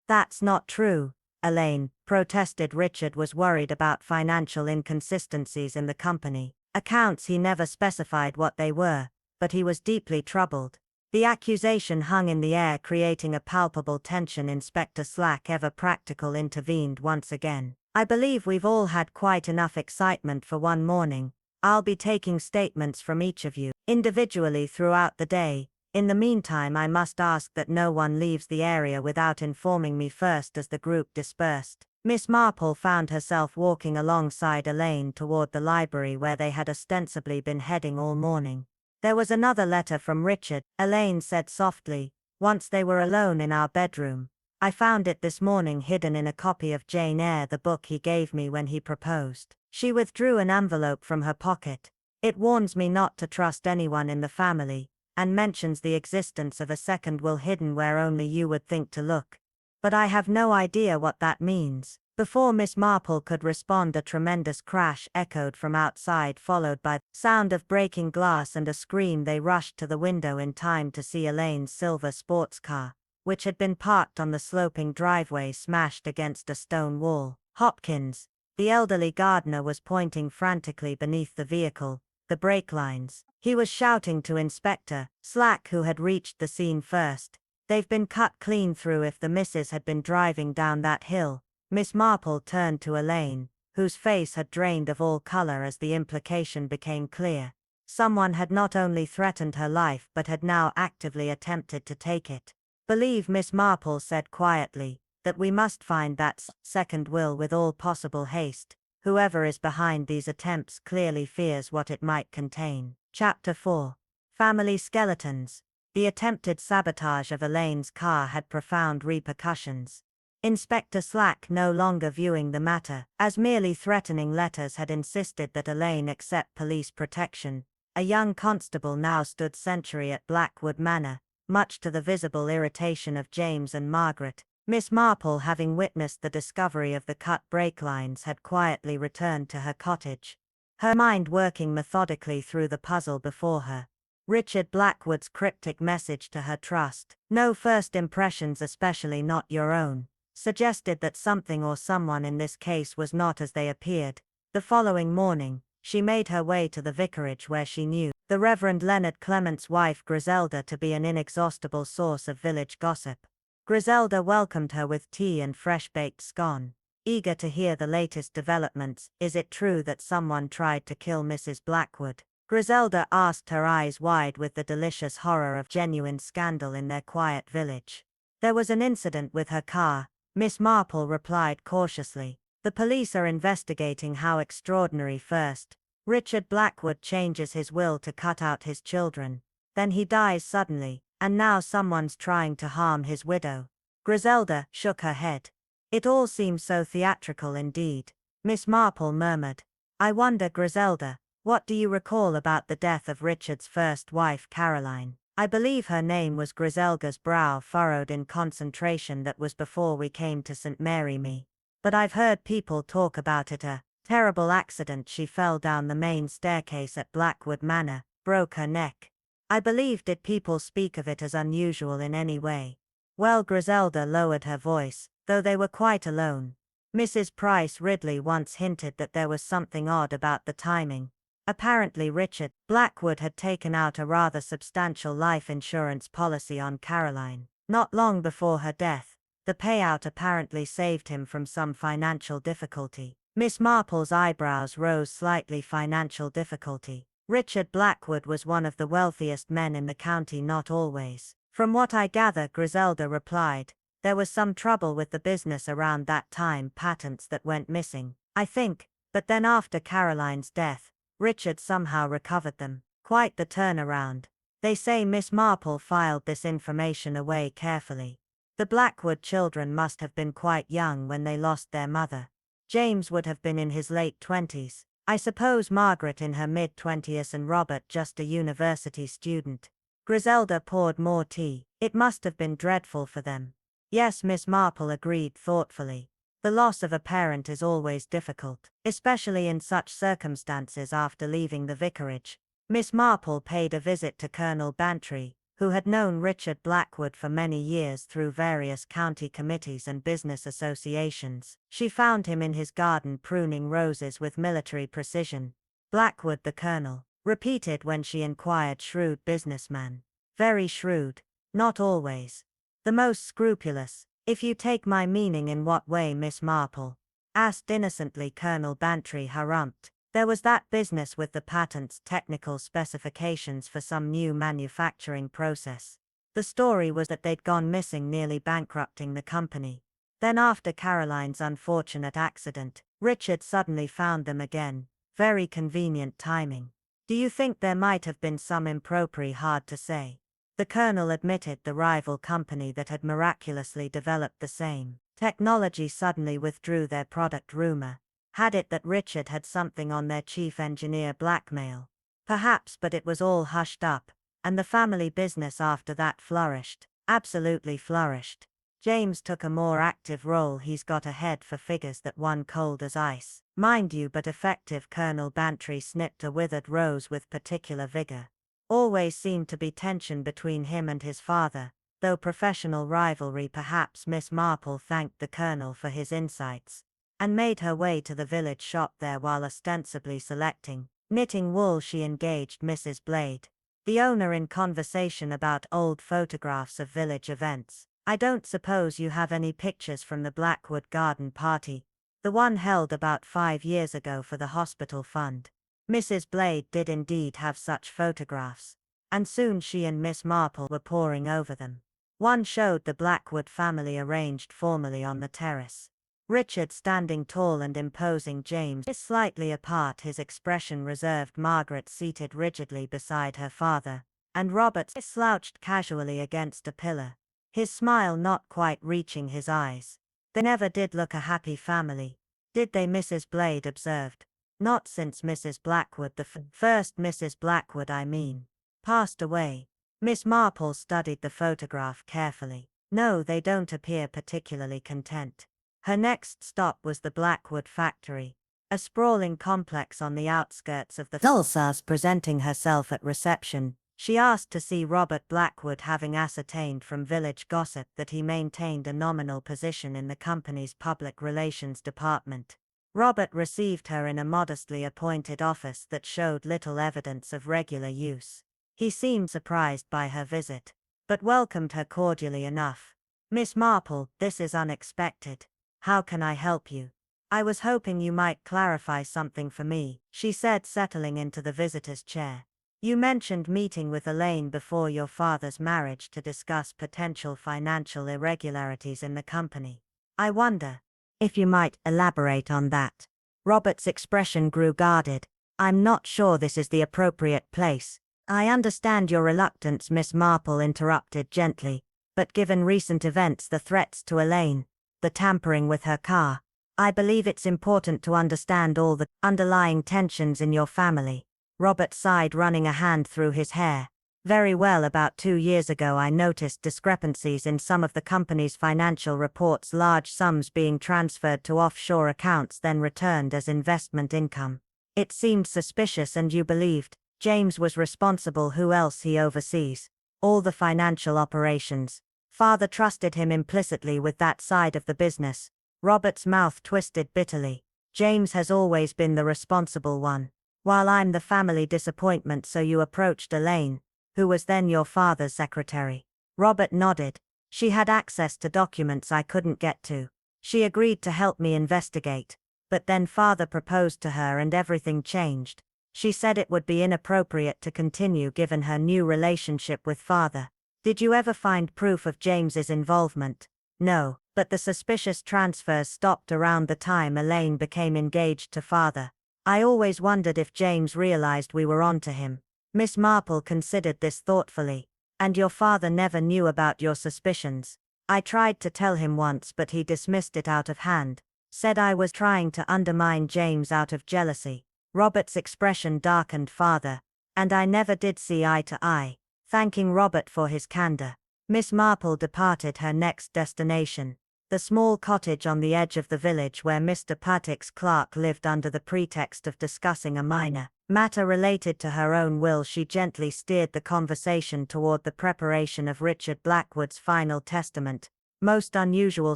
"That's not true," Elaine protested. "Richard was worried about financial inconsistencies in the company accounts. He never specified what they were, but he was deeply troubled." The accusation hung in the air, creating a palpable tension. Inspector Slack, ever practical, intervened once again. "I believe we've all had quite enough excitement for one morning. I'll be taking statements from each of you individually throughout the day. In the meantime, I must ask that no one leaves the area without informing me first." As the group dispersed, Miss Marple found herself walking alongside Elaine toward the library, where they had ostensibly been heading all morning. "There was another letter from Richard," Elaine said softly, once they were alone in our bedroom. "I found it this morning, hidden in a copy of Jane Eyre, the book he gave me when he proposed." She withdrew an envelope from her pocket. "It warns me not to trust anyone in the family, and mentions the existence of a second will hidden where only you would think to look. But I have no idea what that means." Before Miss Marple could respond, a tremendous crash echoed from outside, followed by the sound of breaking glass and a scream. They rushed to the window in time to see Elaine's silver sports car, which had been parked on the sloping driveway, smashed against a stone wall. Hopkins, the elderly gardener, was pointing frantically beneath the vehicle, the brake lines. He was shouting to Inspector Slack, who had reached the scene first. "They've been cut clean through. If the missus had been driving down that hill." Miss Marple turned to Elaine, whose face had drained of all color as the implication became clear. Someone had not only threatened her life but had now actively attempted to take it. "Believe," Miss Marple said quietly, "that we must find that second will with all possible haste. Whoever is behind these attempts clearly fears what it might contain." Chapter 4. Family Skeletons. The attempted sabotage of Elaine's car had profound repercussions. Inspector Slack, no longer viewing the matter as merely threatening letters, had insisted that Elaine accept police protection. A young constable now stood sentry at Blackwood Manor, much to the visible irritation of James and Margaret. Miss Marple, having witnessed the discovery of the cut brake lines, had quietly returned to her cottage, her mind working methodically through the puzzle before her. Richard Blackwood's cryptic message to her, "Trust no first impressions, especially not your own," suggested that something or someone in this case was not as they appeared. The following morning, she made her way to the vicarage, where she knew the Reverend Leonard Clement's wife Griselda to be an inexhaustible source of village gossip. Griselda welcomed her with tea and fresh-baked scone. Eager to hear the latest developments. "Is it true that someone tried to kill Mrs. Blackwood?" Griselda asked, her eyes wide with the delicious horror of genuine scandal in their quiet village. "There was an incident with her car," Miss Marple replied cautiously. "The police are investigating." "How extraordinary. First, Richard Blackwood changes his will to cut out his children. Then he dies suddenly, and now someone's trying to harm his widow." Griselda shook her head. "It all seems so theatrical indeed," Miss Marple murmured. "I wonder, Griselda, what do you recall about the death of Richard's first wife, Caroline?" "I believe her name was." Griselda's brow furrowed in concentration. "That was before we came to St. Mary Me. But I've heard people talk about it. A terrible accident. She fell down the main staircase at Blackwood Manor, broke her neck." "I believe. Did people speak of it as unusual in any way?" "Well," Griselda lowered her voice, though they were quite alone, "Mrs. Price Ridley once hinted that there was something odd about the timing. Apparently Richard Blackwood had taken out a rather substantial life insurance policy on Caroline. Not long before her death, the payout apparently saved him from some financial difficulty. Miss Marple's eyebrows rose slightly. Financial difficulty. Richard Blackwood was one of the wealthiest men in the county. Not always. From what I gather, Griselda replied, there was some trouble with the business around that time. Patents that went missing, I think, but then after Caroline's death, Richard somehow recovered them. Quite the turnaround. They say Miss Marple filed this information away carefully. The Blackwood children must have been quite young when they lost their mother. James would have been in his late 20s. I suppose Margaret in her mid-20s and Robert just a university student. Griselda poured more tea. It must have been dreadful for them. Yes, Miss Marple agreed thoughtfully. The loss of a parent is always difficult, especially in such circumstances after leaving the vicarage. Miss Marple paid a visit to Colonel Bantry, who had known Richard Blackwood for many years through various county committees and business associations. She found him in his garden pruning roses with military precision. Blackwood, the colonel, repeated when she inquired. Shrewd businessman. Very shrewd. Not always the most scrupulous. If you take my meaning. In what way, Miss Marple? Asked innocently. Colonel Bantry harumphed. There was that business with the patents, technical specifications for some new manufacturing process. The story was that they'd gone missing, nearly bankrupting the company. Then after Caroline's unfortunate accident, Richard suddenly found them again. Very convenient timing. Do you think there might have been some impropriety? Hard to say. The colonel admitted the rival company that had miraculously developed the same technology suddenly withdrew their product. Rumor had it that Richard had something on their chief engineer. Blackmail. Perhaps, but it was all hushed up, and the family business after that flourished. Absolutely flourished. James took a more active role. He's got a head for figures that one cold as ice. Mind you, but effective. Colonel Bantry snipped a withered rose with particular vigor. Always seemed to be tension between him and his father, though professional rivalry perhaps. Miss Marple thanked the colonel for his insights, and made her way to the village shop. There, while ostensibly selecting knitting wool, she engaged Mrs. Blade, the owner, in conversation about old photographs of village events. I don't suppose you have any pictures from the Blackwood garden party, the one held about 5 years ago for the hospital fund. Mrs. Blade did indeed have such photographs, and soon she and Miss Marple were poring over them. One showed the Blackwood family arranged formally on the terrace. Richard standing tall and imposing, James slightly apart, his expression reserved, Margaret seated rigidly beside her father, and Robert slouched casually against a pillar, his smile not quite reaching his eyes. They never did look a happy family, did they? Mrs. Blade observed. Not since Mrs. Blackwood, the first Mrs. Blackwood I mean, passed away. Miss Marple studied the photograph carefully. No, they don't appear particularly content. Her next stop was the Blackwood factory, a sprawling complex on the outskirts of the Dulcas. Presenting herself at reception, she asked to see Robert Blackwood, having ascertained from village gossip that he maintained a nominal position in the company's public relations department. Robert received her in a modestly appointed office that showed little evidence of regular use. He seemed surprised by her visit, but welcomed her cordially enough. Miss Marple, this is unexpected. How can I help you? I was hoping you might clarify something for me, she said, settling into the visitor's chair. You mentioned meeting with Elaine before your father's marriage to discuss potential financial irregularities in the company. I wonder if you might elaborate on that. Robert's expression grew guarded. I'm not sure this is the appropriate place. I understand your reluctance, Miss Marple interrupted gently, but given recent events, the threats to Elaine, the tampering with her car, I believe it's important to understand all the underlying tensions in your family. Robert sighed, running a hand through his hair. Very well. About 2 years ago I noticed discrepancies in some of the company's financial reports, large sums being transferred to offshore accounts then returned as investment income. It seemed suspicious, and you believed James was responsible. Who else? He oversees all the financial operations. Father trusted him implicitly with that side of the business. Robert's mouth twisted bitterly. James has always been the responsible one. While I'm the family disappointment, so you approached Elaine, who was then your father's secretary. Robert nodded. She had access to documents I couldn't get to. She agreed to help me investigate. But then father proposed to her and everything changed. She said it would be inappropriate to continue given her new relationship with father. Did you ever find proof of James's involvement? No, but the suspicious transfers stopped around the time Elaine became engaged to father. I always wondered if James realized we were onto him. Miss Marple considered this thoughtfully. And your father never knew about your suspicions? I tried to tell him once, but he dismissed it out of hand. Said I was trying to undermine James out of jealousy. Robert's expression darkened. Father and I never did see eye to eye. Thanking Robert for his candor, Miss Marple departed her next destination, the small cottage on the edge of the village where Mr. Puttick's clerk lived. Under the pretext of discussing a minor matter related to her own will, she gently steered the conversation toward the preparation of Richard Blackwood's final testament. Most unusual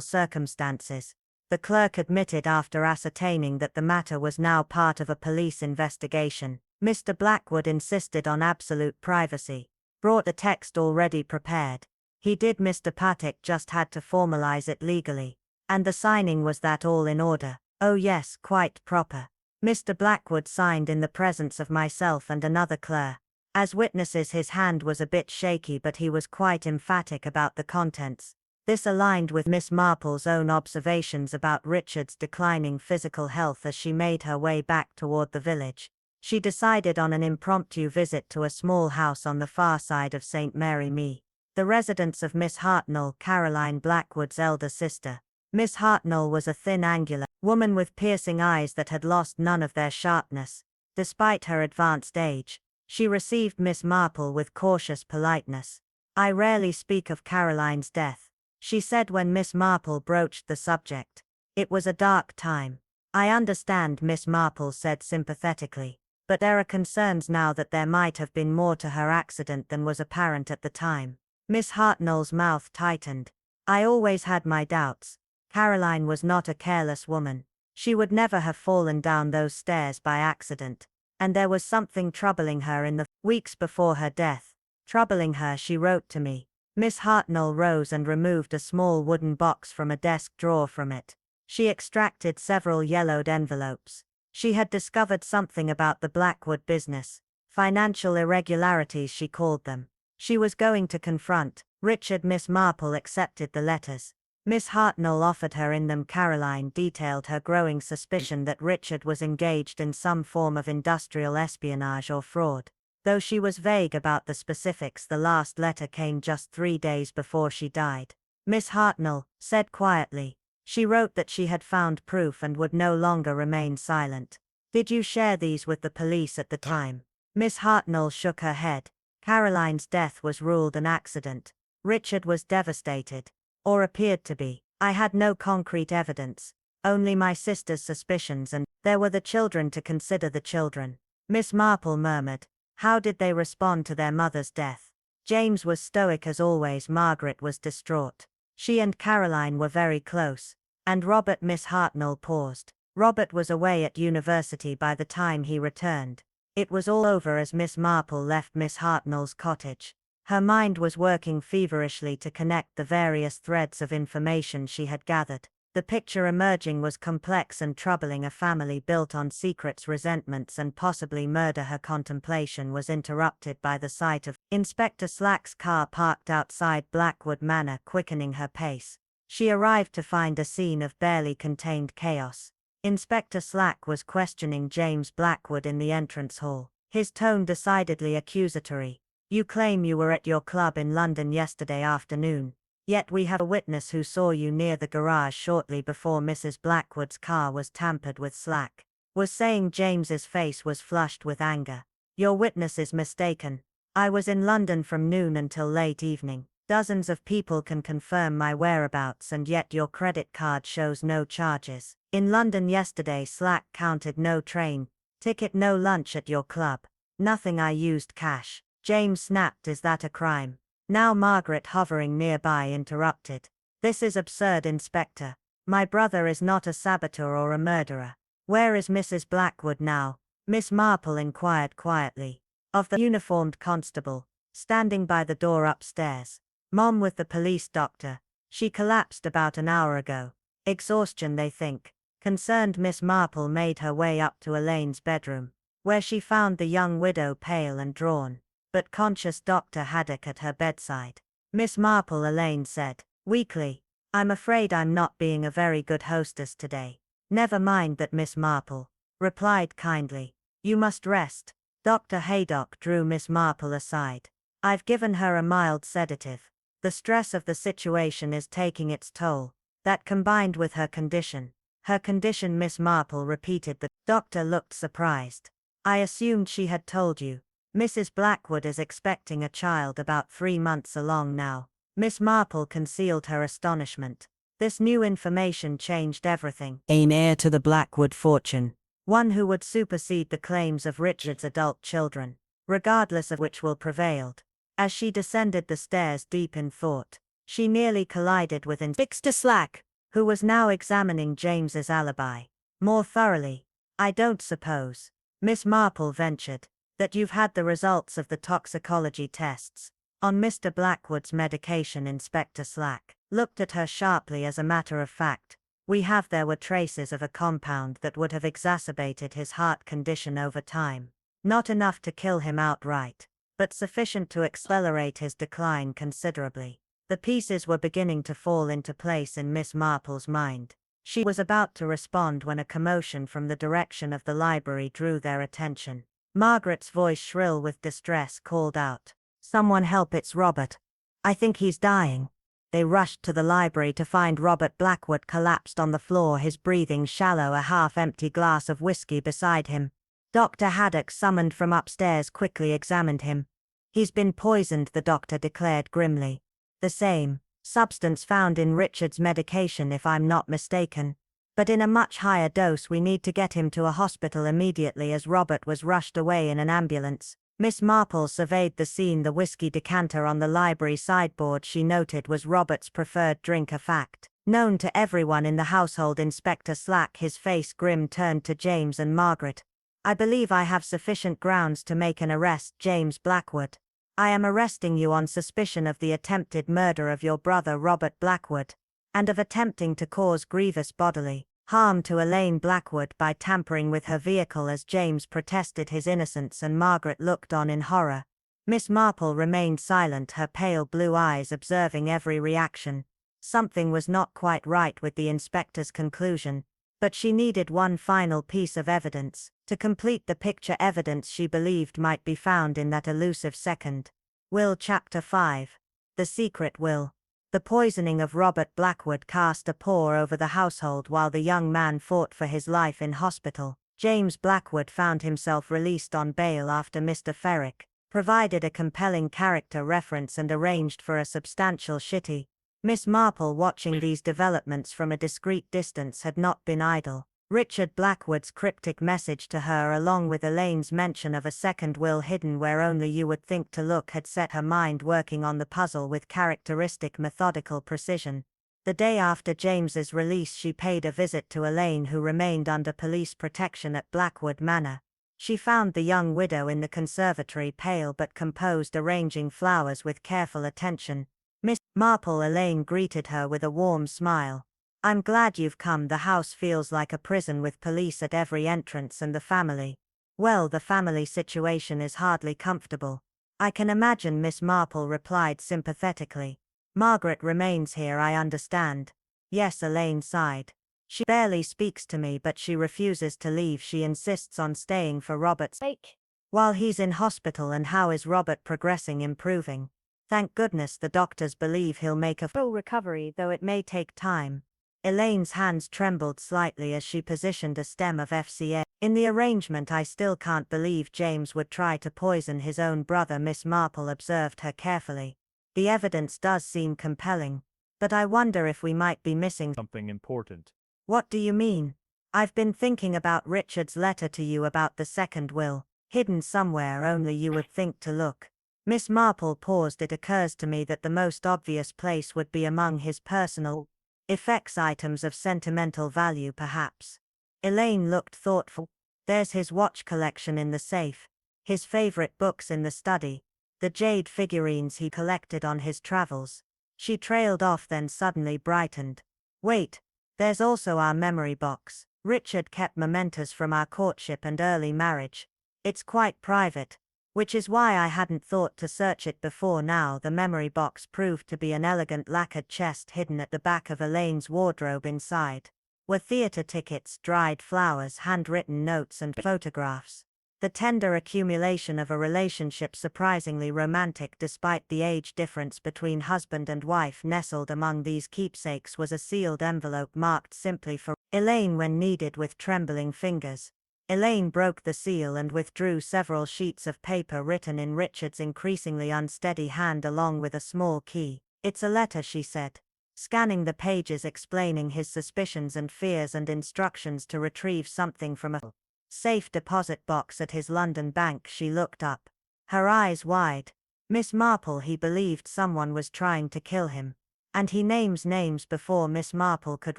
circumstances, the clerk admitted after ascertaining that the matter was now part of a police investigation. Mr. Blackwood insisted on absolute privacy. Brought the text already prepared. He did. Mr. Puttick just had to formalize it legally. And the signing was that all in order? Oh yes, quite proper. Mr. Blackwood signed in the presence of myself and another clerk. As witnesses, his hand was a bit shaky, but he was quite emphatic about the contents. This aligned with Miss Marple's own observations about Richard's declining physical health as she made her way back toward the village. She decided on an impromptu visit to a small house on the far side of St. Mary Me, the residence of Miss Hartnell, Caroline Blackwood's elder sister. Miss Hartnell was a thin, angular woman with piercing eyes that had lost none of their sharpness. Despite her advanced age, she received Miss Marple with cautious politeness. I rarely speak of Caroline's death, she said when Miss Marple broached the subject. It was a dark time. I understand, Miss Marple said sympathetically. But there are concerns now that there might have been more to her accident than was apparent at the time. Miss Hartnell's mouth tightened. I always had my doubts. Caroline was not a careless woman. She would never have fallen down those stairs by accident. And there was something troubling her in the weeks before her death. Troubling her, she wrote to me. Miss Hartnell rose and removed a small wooden box from a desk drawer. From it, she extracted several yellowed envelopes. She had discovered something about the Blackwood business. Financial irregularities, she called them. She was going to confront Richard. Miss Marple accepted the letters Miss Hartnell offered her. In them, Caroline detailed her growing suspicion that Richard was engaged in some form of industrial espionage or fraud. Though she was vague about the specifics, the last letter came just 3 days before she died. Miss Hartnell said quietly. She wrote that she had found proof and would no longer remain silent. Did you share these with the police at the time? Miss Hartnell shook her head. Caroline's death was ruled an accident. Richard was devastated. Or appeared to be. I had no concrete evidence. Only my sister's suspicions, and there were the children to consider. The children, Miss Marple murmured. How did they respond to their mother's death? James was stoic as always. Margaret was distraught. She and Caroline were very close. And Robert? Miss Hartnell paused. Robert was away at university by the time he returned. It was all over as Miss Marple left Miss Hartnell's cottage. Her mind was working feverishly to connect the various threads of information she had gathered. The picture emerging was complex and troubling. A family built on secrets, resentments, and possibly murder. Her contemplation was interrupted by the sight of Inspector Slack's car parked outside Blackwood Manor, quickening her pace. She arrived to find a scene of barely contained chaos. Inspector Slack was questioning James Blackwood in the entrance hall, his tone decidedly accusatory. You claim you were at your club in London yesterday afternoon. Yet we have a witness who saw you near the garage shortly before Mrs. Blackwood's car was tampered with. Slack was saying. James's face was flushed with anger. Your witness is mistaken. I was in London from noon until late evening. Dozens of people can confirm my whereabouts, and yet your credit card shows no charges. In London yesterday. Slack counted. No train ticket, no lunch at your club. Nothing. I used cash. James snapped. Is that a crime? Now Margaret, hovering nearby, interrupted. This is absurd, Inspector. My brother is not a saboteur or a murderer. Where is Mrs. Blackwood now? Miss Marple inquired quietly of the uniformed constable, standing by the door upstairs. Mom with the police doctor. She collapsed about an hour ago. Exhaustion, they think. Concerned Miss Marple made her way up to Elaine's bedroom, where she found the young widow pale and drawn, but conscious Dr. Haddock at her bedside. Miss Marple, Elaine said, weakly, I'm afraid I'm not being a very good hostess today. Never mind that, Miss Marple replied kindly. You must rest. Dr. Haddock drew Miss Marple aside. I've given her a mild sedative. The stress of the situation is taking its toll. That combined with her condition. Her condition, Miss Marple repeated. The doctor looked surprised. I assumed she had told you. Mrs. Blackwood is expecting a child about 3 months along now. Miss Marple concealed her astonishment. This new information changed everything. An heir to the Blackwood fortune. One who would supersede the claims of Richard's adult children, regardless of which will prevailed. As she descended the stairs deep in thought, she nearly collided with Inspector Slack, who was now examining James's alibi more thoroughly. I don't suppose, Miss Marple ventured, that you've had the results of the toxicology tests on Mr. Blackwood's medication. Inspector Slack looked at her sharply. As a matter of fact, we have. There were traces of a compound that would have exacerbated his heart condition over time. Not enough to kill him outright, but sufficient to accelerate his decline considerably. The pieces were beginning to fall into place in Miss Marple's mind. She was about to respond when a commotion from the direction of the library drew their attention. Margaret's voice, shrill with distress, called out, "Someone help, it's Robert. I think he's dying." They rushed to the library to find Robert Blackwood collapsed on the floor, his breathing shallow, a half-empty glass of whiskey beside him. Dr. Haddock, summoned from upstairs, quickly examined him. He's been poisoned, the doctor declared grimly. The same substance found in Richard's medication, if I'm not mistaken. But in a much higher dose. We need to get him to a hospital immediately. As Robert was rushed away in an ambulance, Miss Marple surveyed the scene. The whiskey decanter on the library sideboard, she noted, was Robert's preferred drink, a fact known to everyone in the household. Inspector Slack, his face grim, turned to James and Margaret. I believe I have sufficient grounds to make an arrest, James Blackwood. I am arresting you on suspicion of the attempted murder of your brother Robert Blackwood, and of attempting to cause grievous bodily harm to Elaine Blackwood by tampering with her vehicle. As James protested his innocence and Margaret looked on in horror, Miss Marple remained silent, her pale blue eyes observing every reaction. Something was not quite right with the inspector's conclusion, but she needed one final piece of evidence to complete the picture, evidence she believed might be found in that elusive second will. Chapter 5. The Secret Will. The poisoning of Robert Blackwood cast a pall over the household while the young man fought for his life in hospital. James Blackwood found himself released on bail after Mr. Ferrick provided a compelling character reference and arranged for a substantial shitty. Miss Marple, watching these developments from a discreet distance, had not been idle. Richard Blackwood's cryptic message to her, along with Elaine's mention of a second will hidden where only you would think to look, had set her mind working on the puzzle with characteristic methodical precision. The day after James's release, she paid a visit to Elaine, who remained under police protection at Blackwood Manor. She found the young widow in the conservatory, pale but composed, arranging flowers with careful attention. Miss Marple, Elaine greeted her with a warm smile. I'm glad you've come. The house feels like a prison with police at every entrance, and the family. Well, the family situation is hardly comfortable. I can imagine, Miss Marple replied sympathetically. Margaret remains here, I understand. Yes, Elaine sighed. She barely speaks to me, but she refuses to leave. She insists on staying for Robert's sake while he's in hospital. And how is Robert progressing? Improving. Thank goodness. The doctors believe he'll make a full recovery, though it may take time. Elaine's hands trembled slightly as she positioned a stem of FCA in the arrangement. I still can't believe James would try to poison his own brother. Miss Marple observed her carefully. The evidence does seem compelling, but I wonder if we might be missing something important. What do you mean? I've been thinking about Richard's letter to you about the second will, hidden somewhere only you would think to look. Miss Marple paused. It occurs to me that the most obvious place would be among his personal effects, items of sentimental value perhaps. Elaine looked thoughtful. There's his watch collection in the safe, his favorite books in the study, the jade figurines he collected on his travels. She trailed off, then suddenly brightened. Wait, there's also our memory box. Richard kept mementos from our courtship and early marriage. It's quite private, which is why I hadn't thought to search it before now. The memory box proved to be an elegant lacquered chest hidden at the back of Elaine's wardrobe. Inside were theater tickets, dried flowers, handwritten notes and photographs. The tender accumulation of a relationship surprisingly romantic despite the age difference between husband and wife. Nestled among these keepsakes was a sealed envelope marked simply for Elaine when needed. With trembling fingers, Elaine broke the seal and withdrew several sheets of paper written in Richard's increasingly unsteady hand along with a small key. "It's a letter," she said, scanning the pages explaining his suspicions and fears and instructions to retrieve something from a safe deposit box at his London bank. She looked up, her eyes wide. Miss Marple, he believed someone was trying to kill him. And he names names before Miss Marple could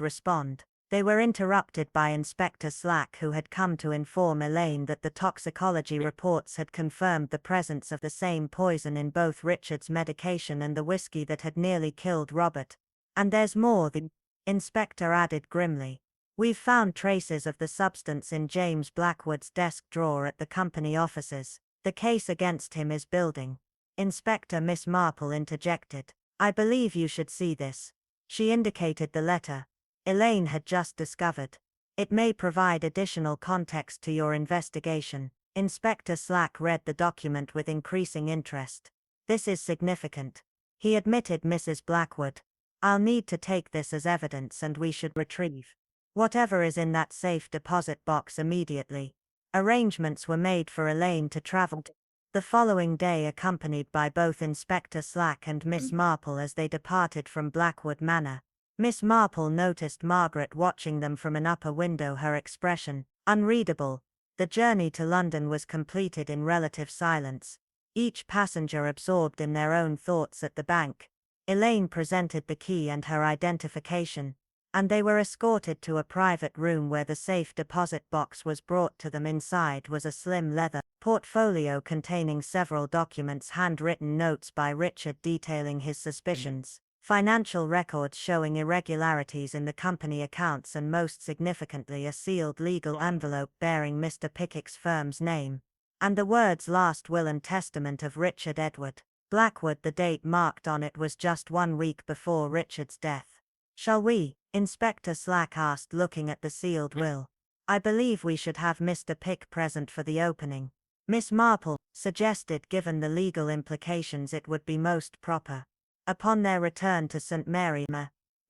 respond. They were interrupted by Inspector Slack, who had come to inform Elaine that the toxicology reports had confirmed the presence of the same poison in both Richard's medication and the whiskey that had nearly killed Robert. "And there's more," the inspector added grimly. "We've found traces of the substance in James Blackwood's desk drawer at the company offices. The case against him is building." "Inspector," Miss Marple interjected, "I believe you should see this." She indicated the letter Elaine had just discovered. "It may provide additional context to your investigation." Inspector Slack read the document with increasing interest. "This is significant," he admitted. "Mrs. Blackwood, I'll need to take this as evidence, and we should retrieve whatever is in that safe deposit box immediately." Arrangements were made for Elaine to travel the following day, accompanied by both Inspector Slack and Miss Marple as they departed from Blackwood Manor. Miss Marple noticed Margaret watching them from an upper window, her expression unreadable. The journey to London was completed in relative silence, each passenger absorbed in their own thoughts. At the bank, Elaine presented the key and her identification, and they were escorted to a private room where the safe deposit box was brought to them. Inside was a slim leather portfolio containing several documents, handwritten notes by Richard detailing his suspicions, financial records showing irregularities in the company accounts, and most significantly a sealed legal envelope bearing Mr. Pickwick's firm's name, and the words "Last Will and Testament of Richard Edward Blackwood." The date marked on it was just 1 week before Richard's death. "Shall we?" Inspector Slack asked, looking at the sealed will. "I believe we should have Mr. Pick present for the opening," Miss Marple suggested. "Given the legal implications, it would be most proper." Upon their return to St. Mary,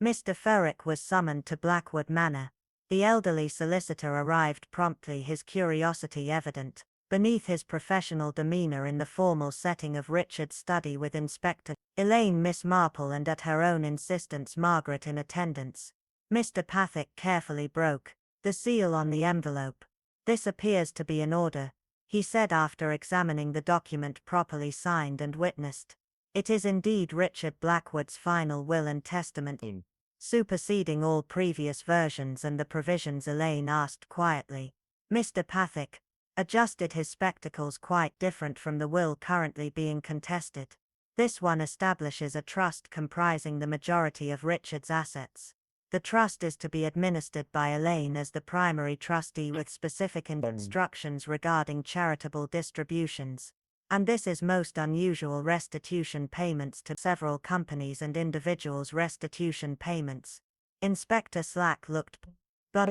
Mr. Ferrick was summoned to Blackwood Manor. The elderly solicitor arrived promptly, his curiosity evident beneath his professional demeanor in the formal setting of Richard's study, with Inspector Elaine, Miss Marple, and at her own insistence Margaret in attendance. Mr. Pathick carefully broke the seal on the envelope. "This appears to be in order," he said after examining the document properly signed and witnessed. "It is indeed Richard Blackwood's final will and testament, superseding all previous versions and the provisions." Elaine asked quietly. Mr. Pathick adjusted his spectacles. "Quite different from the will currently being contested. This one establishes a trust comprising the majority of Richard's assets. The trust is to be administered by Elaine as the primary trustee, with specific instructions regarding charitable distributions. And this is most unusual: restitution payments to several companies and individuals. Restitution payments." Inspector Slack looked, "But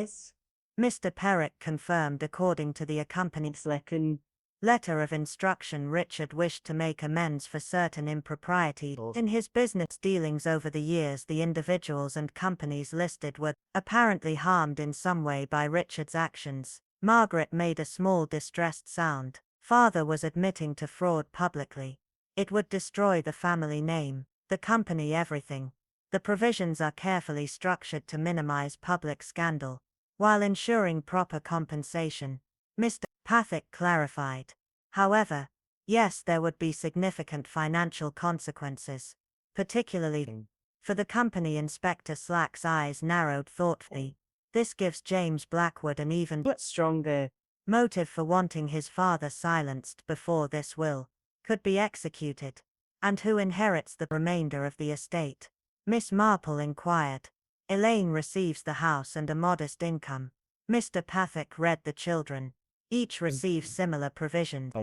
Mr. Perrick confirmed. According to the accompanying letter of instruction, Richard wished to make amends for certain improprieties in his business dealings over the years. The individuals and companies listed were apparently harmed in some way by Richard's actions." Margaret made a small distressed sound. "Father was admitting to fraud publicly. It would destroy the family name, the company, everything. The provisions are carefully structured to minimize public scandal, while ensuring proper compensation," Mr. Pathick clarified. "However, yes, there would be significant financial consequences, particularly for the company." Inspector Slack's eyes narrowed thoughtfully. "This gives James Blackwood an even stronger motive for wanting his father silenced before this will could be executed, and who inherits the remainder of the estate? Miss Marple inquired. Elaine receives the house and a modest income. Mr. Pathak read the children. Each receives similar provisions.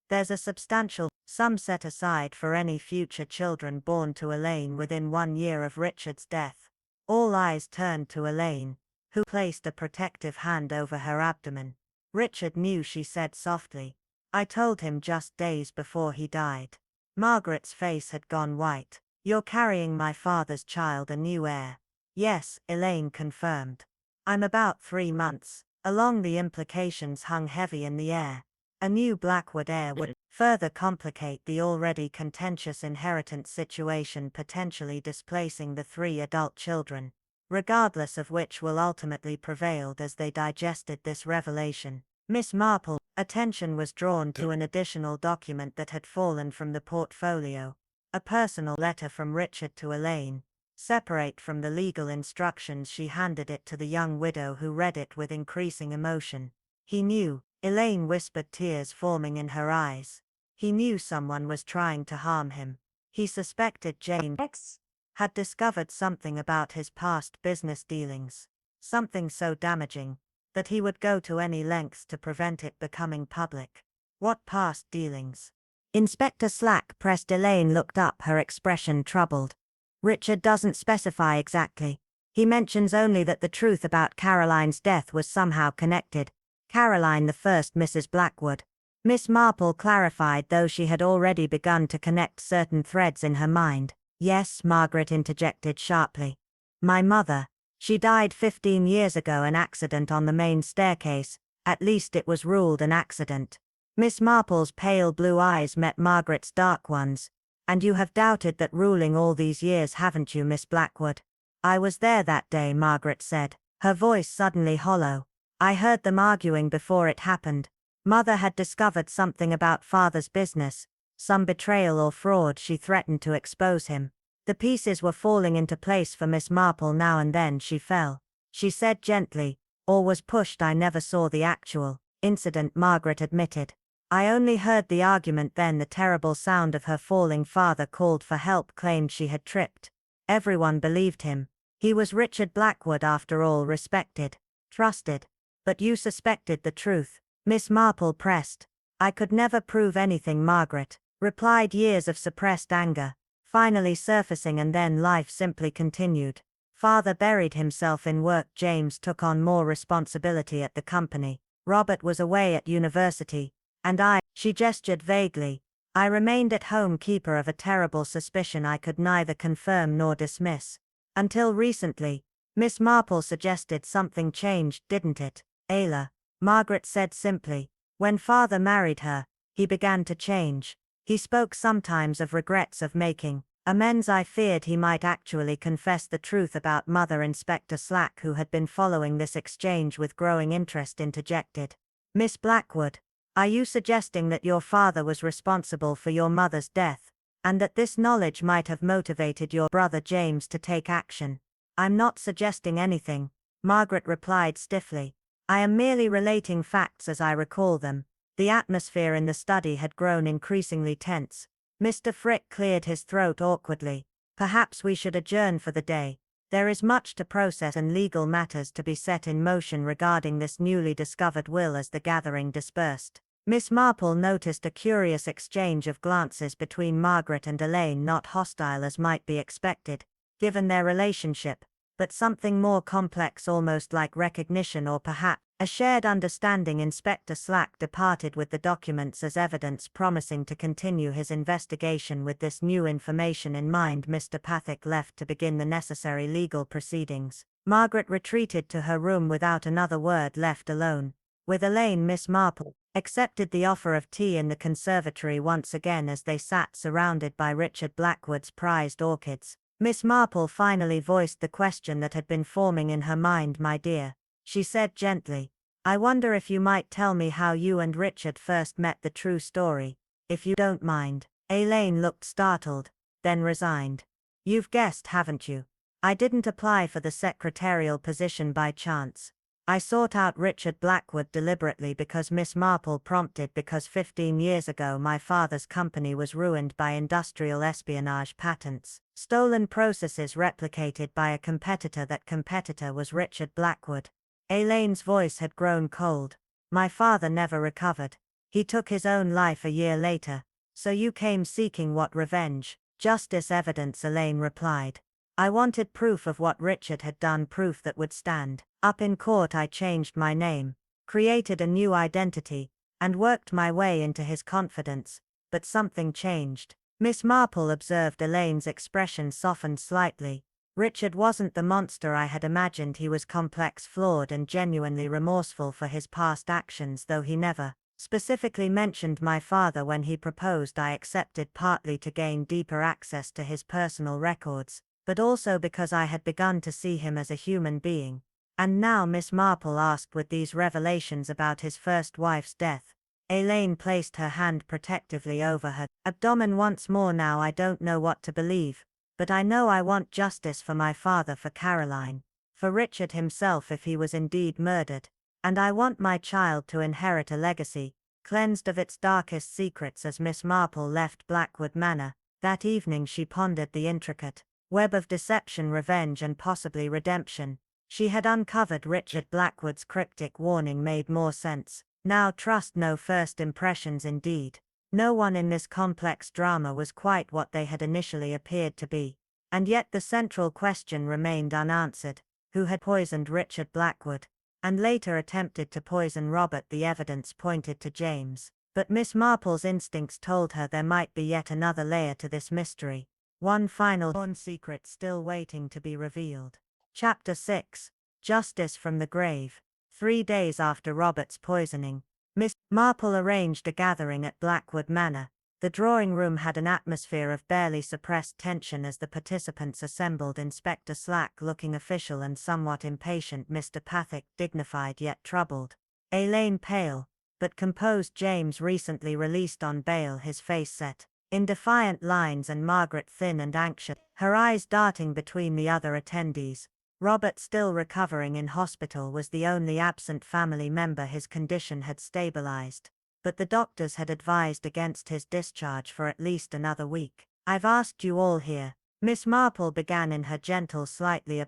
There's a substantial sum set aside for any future children born to Elaine within 1 year of Richard's death. All eyes turned to Elaine, who placed a protective hand over her abdomen. Richard knew, she said softly. I told him just days before he died. Margaret's face had gone white. You're carrying my father's child, a new heir. Yes, Elaine confirmed. I'm about 3 months. Along the implications hung heavy in the air. A new Blackwood heir would further complicate the already contentious inheritance situation, potentially displacing the 3 adult children, regardless of which will ultimately prevailed. As they digested this revelation, Miss Marple's attention was drawn to an additional document that had fallen from the portfolio, a personal letter from Richard to Elaine. Separate from the legal instructions, she handed it to the young widow, who read it with increasing emotion. He knew, Elaine whispered, tears forming in her eyes. He knew someone was trying to harm him. He suspected James had discovered something about his past business dealings, something so damaging that he would go to any lengths to prevent it becoming public. What past dealings? Inspector Slack pressed. Elaine looked up, her expression troubled. Richard doesn't specify exactly. He mentions only that the truth about Caroline's death was somehow connected. Caroline, the first Mrs. Blackwood. Miss Marple clarified, though she had already begun to connect certain threads in her mind. Yes, Margaret interjected sharply. My mother. She died 15 years ago, an accident on the main staircase. At least it was ruled an accident. Miss Marple's pale blue eyes met Margaret's dark ones. And you have doubted that ruling all these years, haven't you, Miss Blackwood? I was there that day, Margaret said, her voice suddenly hollow. I heard them arguing before it happened. Mother had discovered something about father's business, some betrayal or fraud. She threatened to expose him. The pieces were falling into place for Miss Marple now, and then she fell. She said gently, or was pushed. I never saw the actual incident, Margaret admitted. I only heard the argument then. The terrible sound of her falling. Father called for help, claimed she had tripped. Everyone believed him. He was Richard Blackwood, after all, respected, trusted. But you suspected the truth, Miss Marple pressed. I could never prove anything, Margaret replied, years of suppressed anger finally surfacing, and then life simply continued. Father buried himself in work. James took on more responsibility at the company. Robert was away at university. And she gestured vaguely, I remained at home, keeper of a terrible suspicion I could neither confirm nor dismiss. Until recently. Miss Marple suggested something changed, didn't it, Ayla? Margaret said simply. When father married her, he began to change. He spoke sometimes of regrets, of making amends. I feared he might actually confess the truth about mother. Inspector Slack, who had been following this exchange with growing interest, interjected. Miss Blackwood, are you suggesting that your father was responsible for your mother's death, and that this knowledge might have motivated your brother James to take action? I'm not suggesting anything, Margaret replied stiffly. I am merely relating facts as I recall them. The atmosphere in the study had grown increasingly tense. Mr. Frick cleared his throat awkwardly. Perhaps we should adjourn for the day. There is much to process and legal matters to be set in motion regarding this newly discovered will. As the gathering dispersed, Miss Marple noticed a curious exchange of glances between Margaret and Elaine, not hostile as might be expected, given their relationship, but something more complex, almost like recognition or perhaps a shared understanding. Inspector Slack departed with the documents as evidence, promising to continue his investigation with this new information in mind. Mr. Pathak left to begin the necessary legal proceedings. Margaret retreated to her room without another word. Left alone with Elaine, Miss Marple accepted the offer of tea in the conservatory once again. As they sat surrounded by Richard Blackwood's prized orchids, Miss Marple finally voiced the question that had been forming in her mind. My dear, she said gently, I wonder if you might tell me how you and Richard first met, the true story, if you don't mind. Elaine looked startled, then resigned. You've guessed, haven't you? I didn't apply for the secretarial position by chance. I sought out Richard Blackwood deliberately because Miss Marple prompted because 15 years ago my father's company was ruined by industrial espionage patents, stolen processes replicated by a competitor. That competitor was Richard Blackwood. Elaine's voice had grown cold. My father never recovered. He took his own life a year later. So you came seeking what revenge? Justice, evidence, Elaine replied. I wanted proof of what Richard had done, proof that would stand up in court. I changed my name, created a new identity, and worked my way into his confidence, but something changed. Miss Marple observed. Elaine's expression softened slightly. Richard wasn't the monster I had imagined. He was complex, flawed, and genuinely remorseful for his past actions, though he never specifically mentioned my father when he proposed. I accepted partly to gain deeper access to his personal records, but also because I had begun to see him as a human being. And now, Miss Marple asked, with these revelations about his first wife's death? Elaine placed her hand protectively over her abdomen once more. Now I don't know what to believe, but I know I want justice for my father, for Caroline, for Richard himself if he was indeed murdered, and I want my child to inherit a legacy, cleansed of its darkest secrets. As Miss Marple left Blackwood Manor that evening, she pondered the intricate web of deception, revenge, and possibly redemption she had uncovered. Richard Blackwood's cryptic warning made more sense now. Trust no first impressions. Indeed, no one in this complex drama was quite what they had initially appeared to be. And yet the central question remained unanswered. Who had poisoned Richard Blackwood, and later attempted to poison Robert? The evidence pointed to James, but Miss Marple's instincts told her there might be yet another layer to this mystery. One final secret still waiting to be revealed. Chapter 6. Justice from the Grave. 3 days after Robert's poisoning, Miss Marple arranged a gathering at Blackwood Manor. The drawing room had an atmosphere of barely suppressed tension as the participants assembled. Inspector Slack looking official and somewhat impatient, Mr. Pathick dignified yet troubled, Elaine pale but composed, James recently released on bail, his face set in defiant lines, and Margaret thin and anxious, her eyes darting between the other attendees. Robert, still recovering in hospital, was the only absent family member. His condition had stabilized, but the doctors had advised against his discharge for at least another week. I've asked you all here, Miss Marple began in her gentle, slightly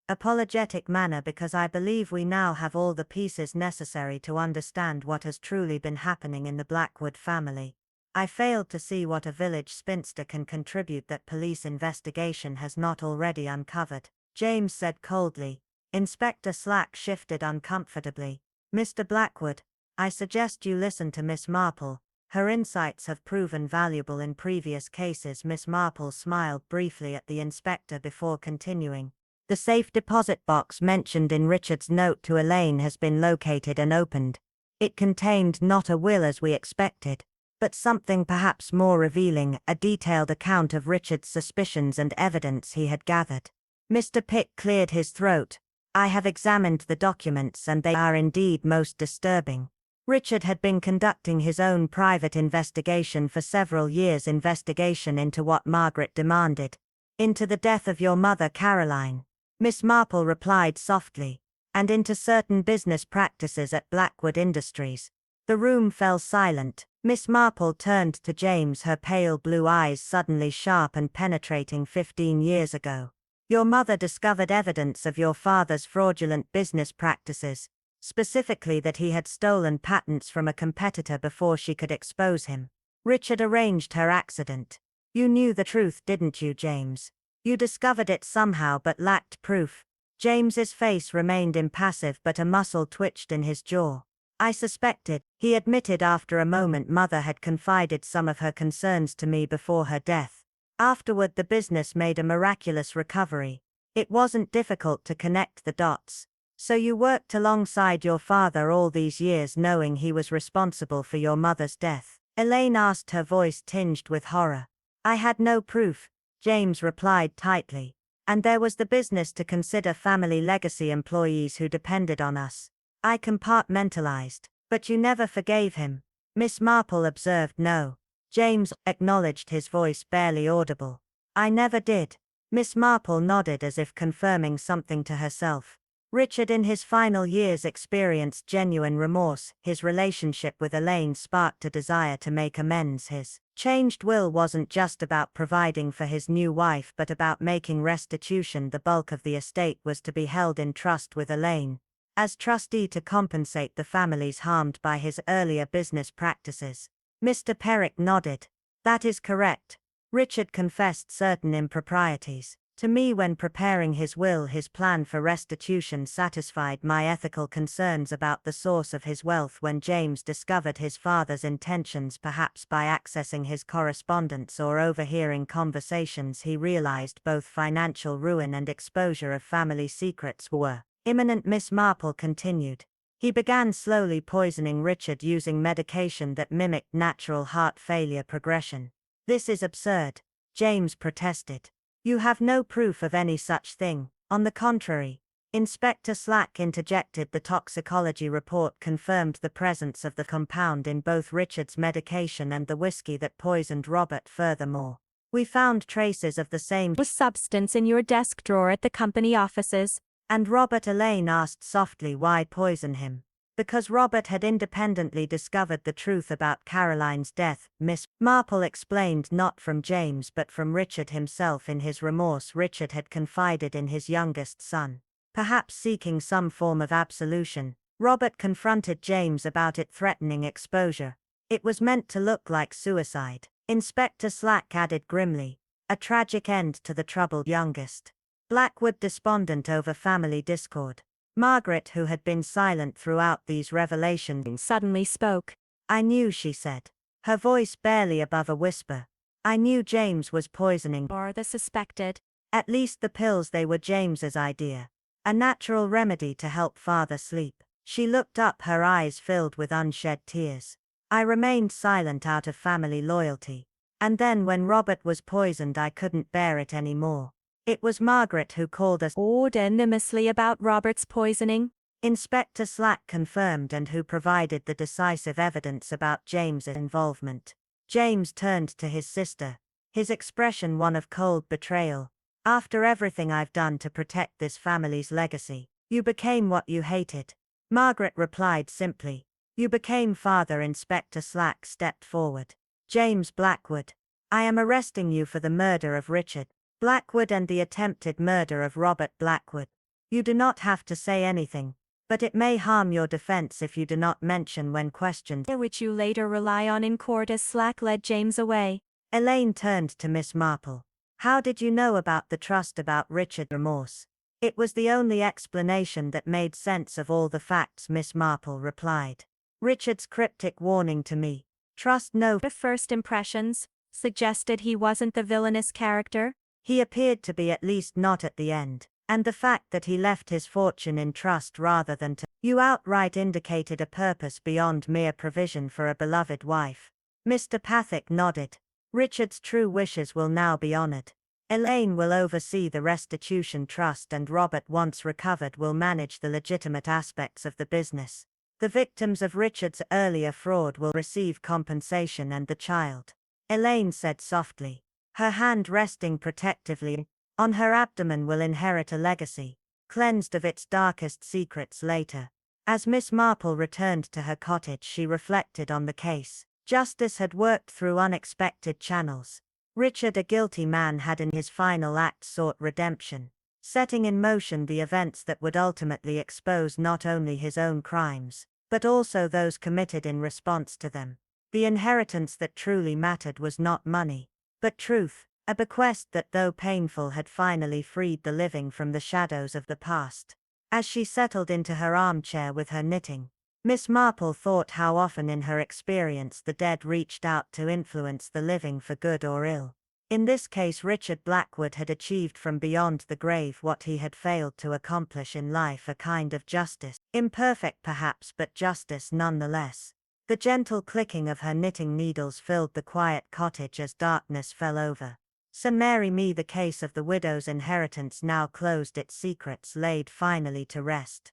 apologetic manner, because I believe we now have all the pieces necessary to understand what has truly been happening in the Blackwood family. I failed to see what a village spinster can contribute that police investigation has not already uncovered, James said coldly. Inspector Slack shifted uncomfortably. Mr. Blackwood, I suggest you listen to Miss Marple. Her insights have proven valuable in previous cases. Miss Marple smiled briefly at the inspector before continuing. The safe deposit box mentioned in Richard's note to Elaine has been located and opened. It contained not a will as we expected, but something perhaps more revealing, a detailed account of Richard's suspicions and evidence he had gathered. Mr. Pick cleared his throat. I have examined the documents and they are indeed most disturbing. Richard had been conducting his own private investigation for several years, investigation into what Margaret demanded, into the death of your mother Caroline, Miss Marple replied softly, and into certain business practices at Blackwood Industries. The room fell silent. Miss Marple turned to James, her pale blue eyes suddenly sharp and penetrating. 15 years ago, your mother discovered evidence of your father's fraudulent business practices, specifically that he had stolen patents from a competitor before she could expose him. Richard arranged her accident. You knew the truth, didn't you, James? You discovered it somehow but lacked proof. James's face remained impassive, but a muscle twitched in his jaw. I suspected, he admitted after a moment. Mother had confided some of her concerns to me before her death. Afterward the business made a miraculous recovery. It wasn't difficult to connect the dots. So you worked alongside your father all these years knowing he was responsible for your mother's death? Elaine asked, her voice tinged with horror. I had no proof, James replied tightly. And there was the business to consider, family legacy, employees who depended on us. I compartmentalized. But you never forgave him, Miss Marple observed. No, James acknowledged, his voice barely audible. I never did. Miss Marple nodded as if confirming something to herself. Richard in his final years experienced genuine remorse. His relationship with Elaine sparked a desire to make amends. His changed will wasn't just about providing for his new wife but about making restitution. The bulk of the estate was to be held in trust with Elaine, as trustee to compensate the families harmed by his earlier business practices. Mr. Perrick nodded. That is correct. Richard confessed certain improprieties to me when preparing his will. His plan for restitution satisfied my ethical concerns about the source of his wealth. When James discovered his father's intentions, perhaps by accessing his correspondence or overhearing conversations, he realized both financial ruin and exposure of family secrets were imminent. Miss Marple continued. He began slowly poisoning Richard using medication that mimicked natural heart failure progression. This is absurd, James protested. You have no proof of any such thing. On the contrary, Inspector Slack interjected. The toxicology report confirmed the presence of the compound in both Richard's medication and the whiskey that poisoned Robert. Furthermore, we found traces of the same substance in your desk drawer at the company offices. And Robert, Elaine asked softly. Why poison him? Because Robert had independently discovered the truth about Caroline's death, Miss Marple explained. Not from James but from Richard himself. In his remorse, Richard had confided in his youngest son, perhaps seeking some form of absolution. Robert confronted James about it, threatening exposure. It was meant to look like suicide, Inspector Slack added grimly. A tragic end to the troubled youngest. Blackwood despondent over family discord. Margaret, who had been silent throughout these revelations, Suddenly spoke. I knew, she said, her voice barely above a whisper. I knew James was poisoning Or the suspected. At least the pills. They were James's idea. A natural remedy to help father sleep. She looked up, her eyes filled with unshed tears. I remained silent out of family loyalty. And then when Robert was poisoned, I couldn't bear it anymore. It was Margaret who called us Anonymously about Robert's poisoning. Inspector Slack confirmed, and who provided the decisive evidence about James's involvement. James turned to his sister, his expression one of cold betrayal. After everything I've done to protect this family's legacy, you became what you hated. Margaret replied simply. You became father. Inspector Slack stepped forward. James Blackwood, I am arresting you for the murder of Richard Blackwood and the attempted murder of Robert Blackwood. You do not have to say anything, but it may harm your defense if you do not mention when questioned, Which you later rely on in court. As Slack led James away, Elaine turned to Miss Marple. How did you know about the trust about Richard? Remorse. It was the only explanation that made sense of all the facts, Miss Marple replied. Richard's cryptic warning to me, trust no. The first impressions suggested he wasn't the villainous character. He appeared to be, at least not at the end, and the fact that he left his fortune in trust rather than to you outright indicated a purpose beyond mere provision for a beloved wife. Mr. Pathick nodded. Richard's true wishes will now be honored. Elaine will oversee the restitution trust, and Robert, once recovered, will manage the legitimate aspects of the business. The victims of Richard's earlier fraud will receive compensation, and the child, Elaine said softly, her hand resting protectively on her abdomen, will inherit a legacy, cleansed of its darkest secrets later. As Miss Marple returned to her cottage, she reflected on the case. Justice had worked through unexpected channels. Richard, a guilty man, had in his final act sought redemption, setting in motion the events that would ultimately expose not only his own crimes, but also those committed in response to them. The inheritance that truly mattered was not money, but truth, a bequest that, though painful, had finally freed the living from the shadows of the past. As she settled into her armchair with her knitting, Miss Marple thought how often in her experience the dead reached out to influence the living for good or ill. In this case, Richard Blackwood had achieved from beyond the grave what he had failed to accomplish in life, a kind of justice, imperfect perhaps, but justice nonetheless. The gentle clicking of her knitting needles filled the quiet cottage as darkness fell over. Sir Mary me, the case of the widow's inheritance now closed, its secrets laid finally to rest.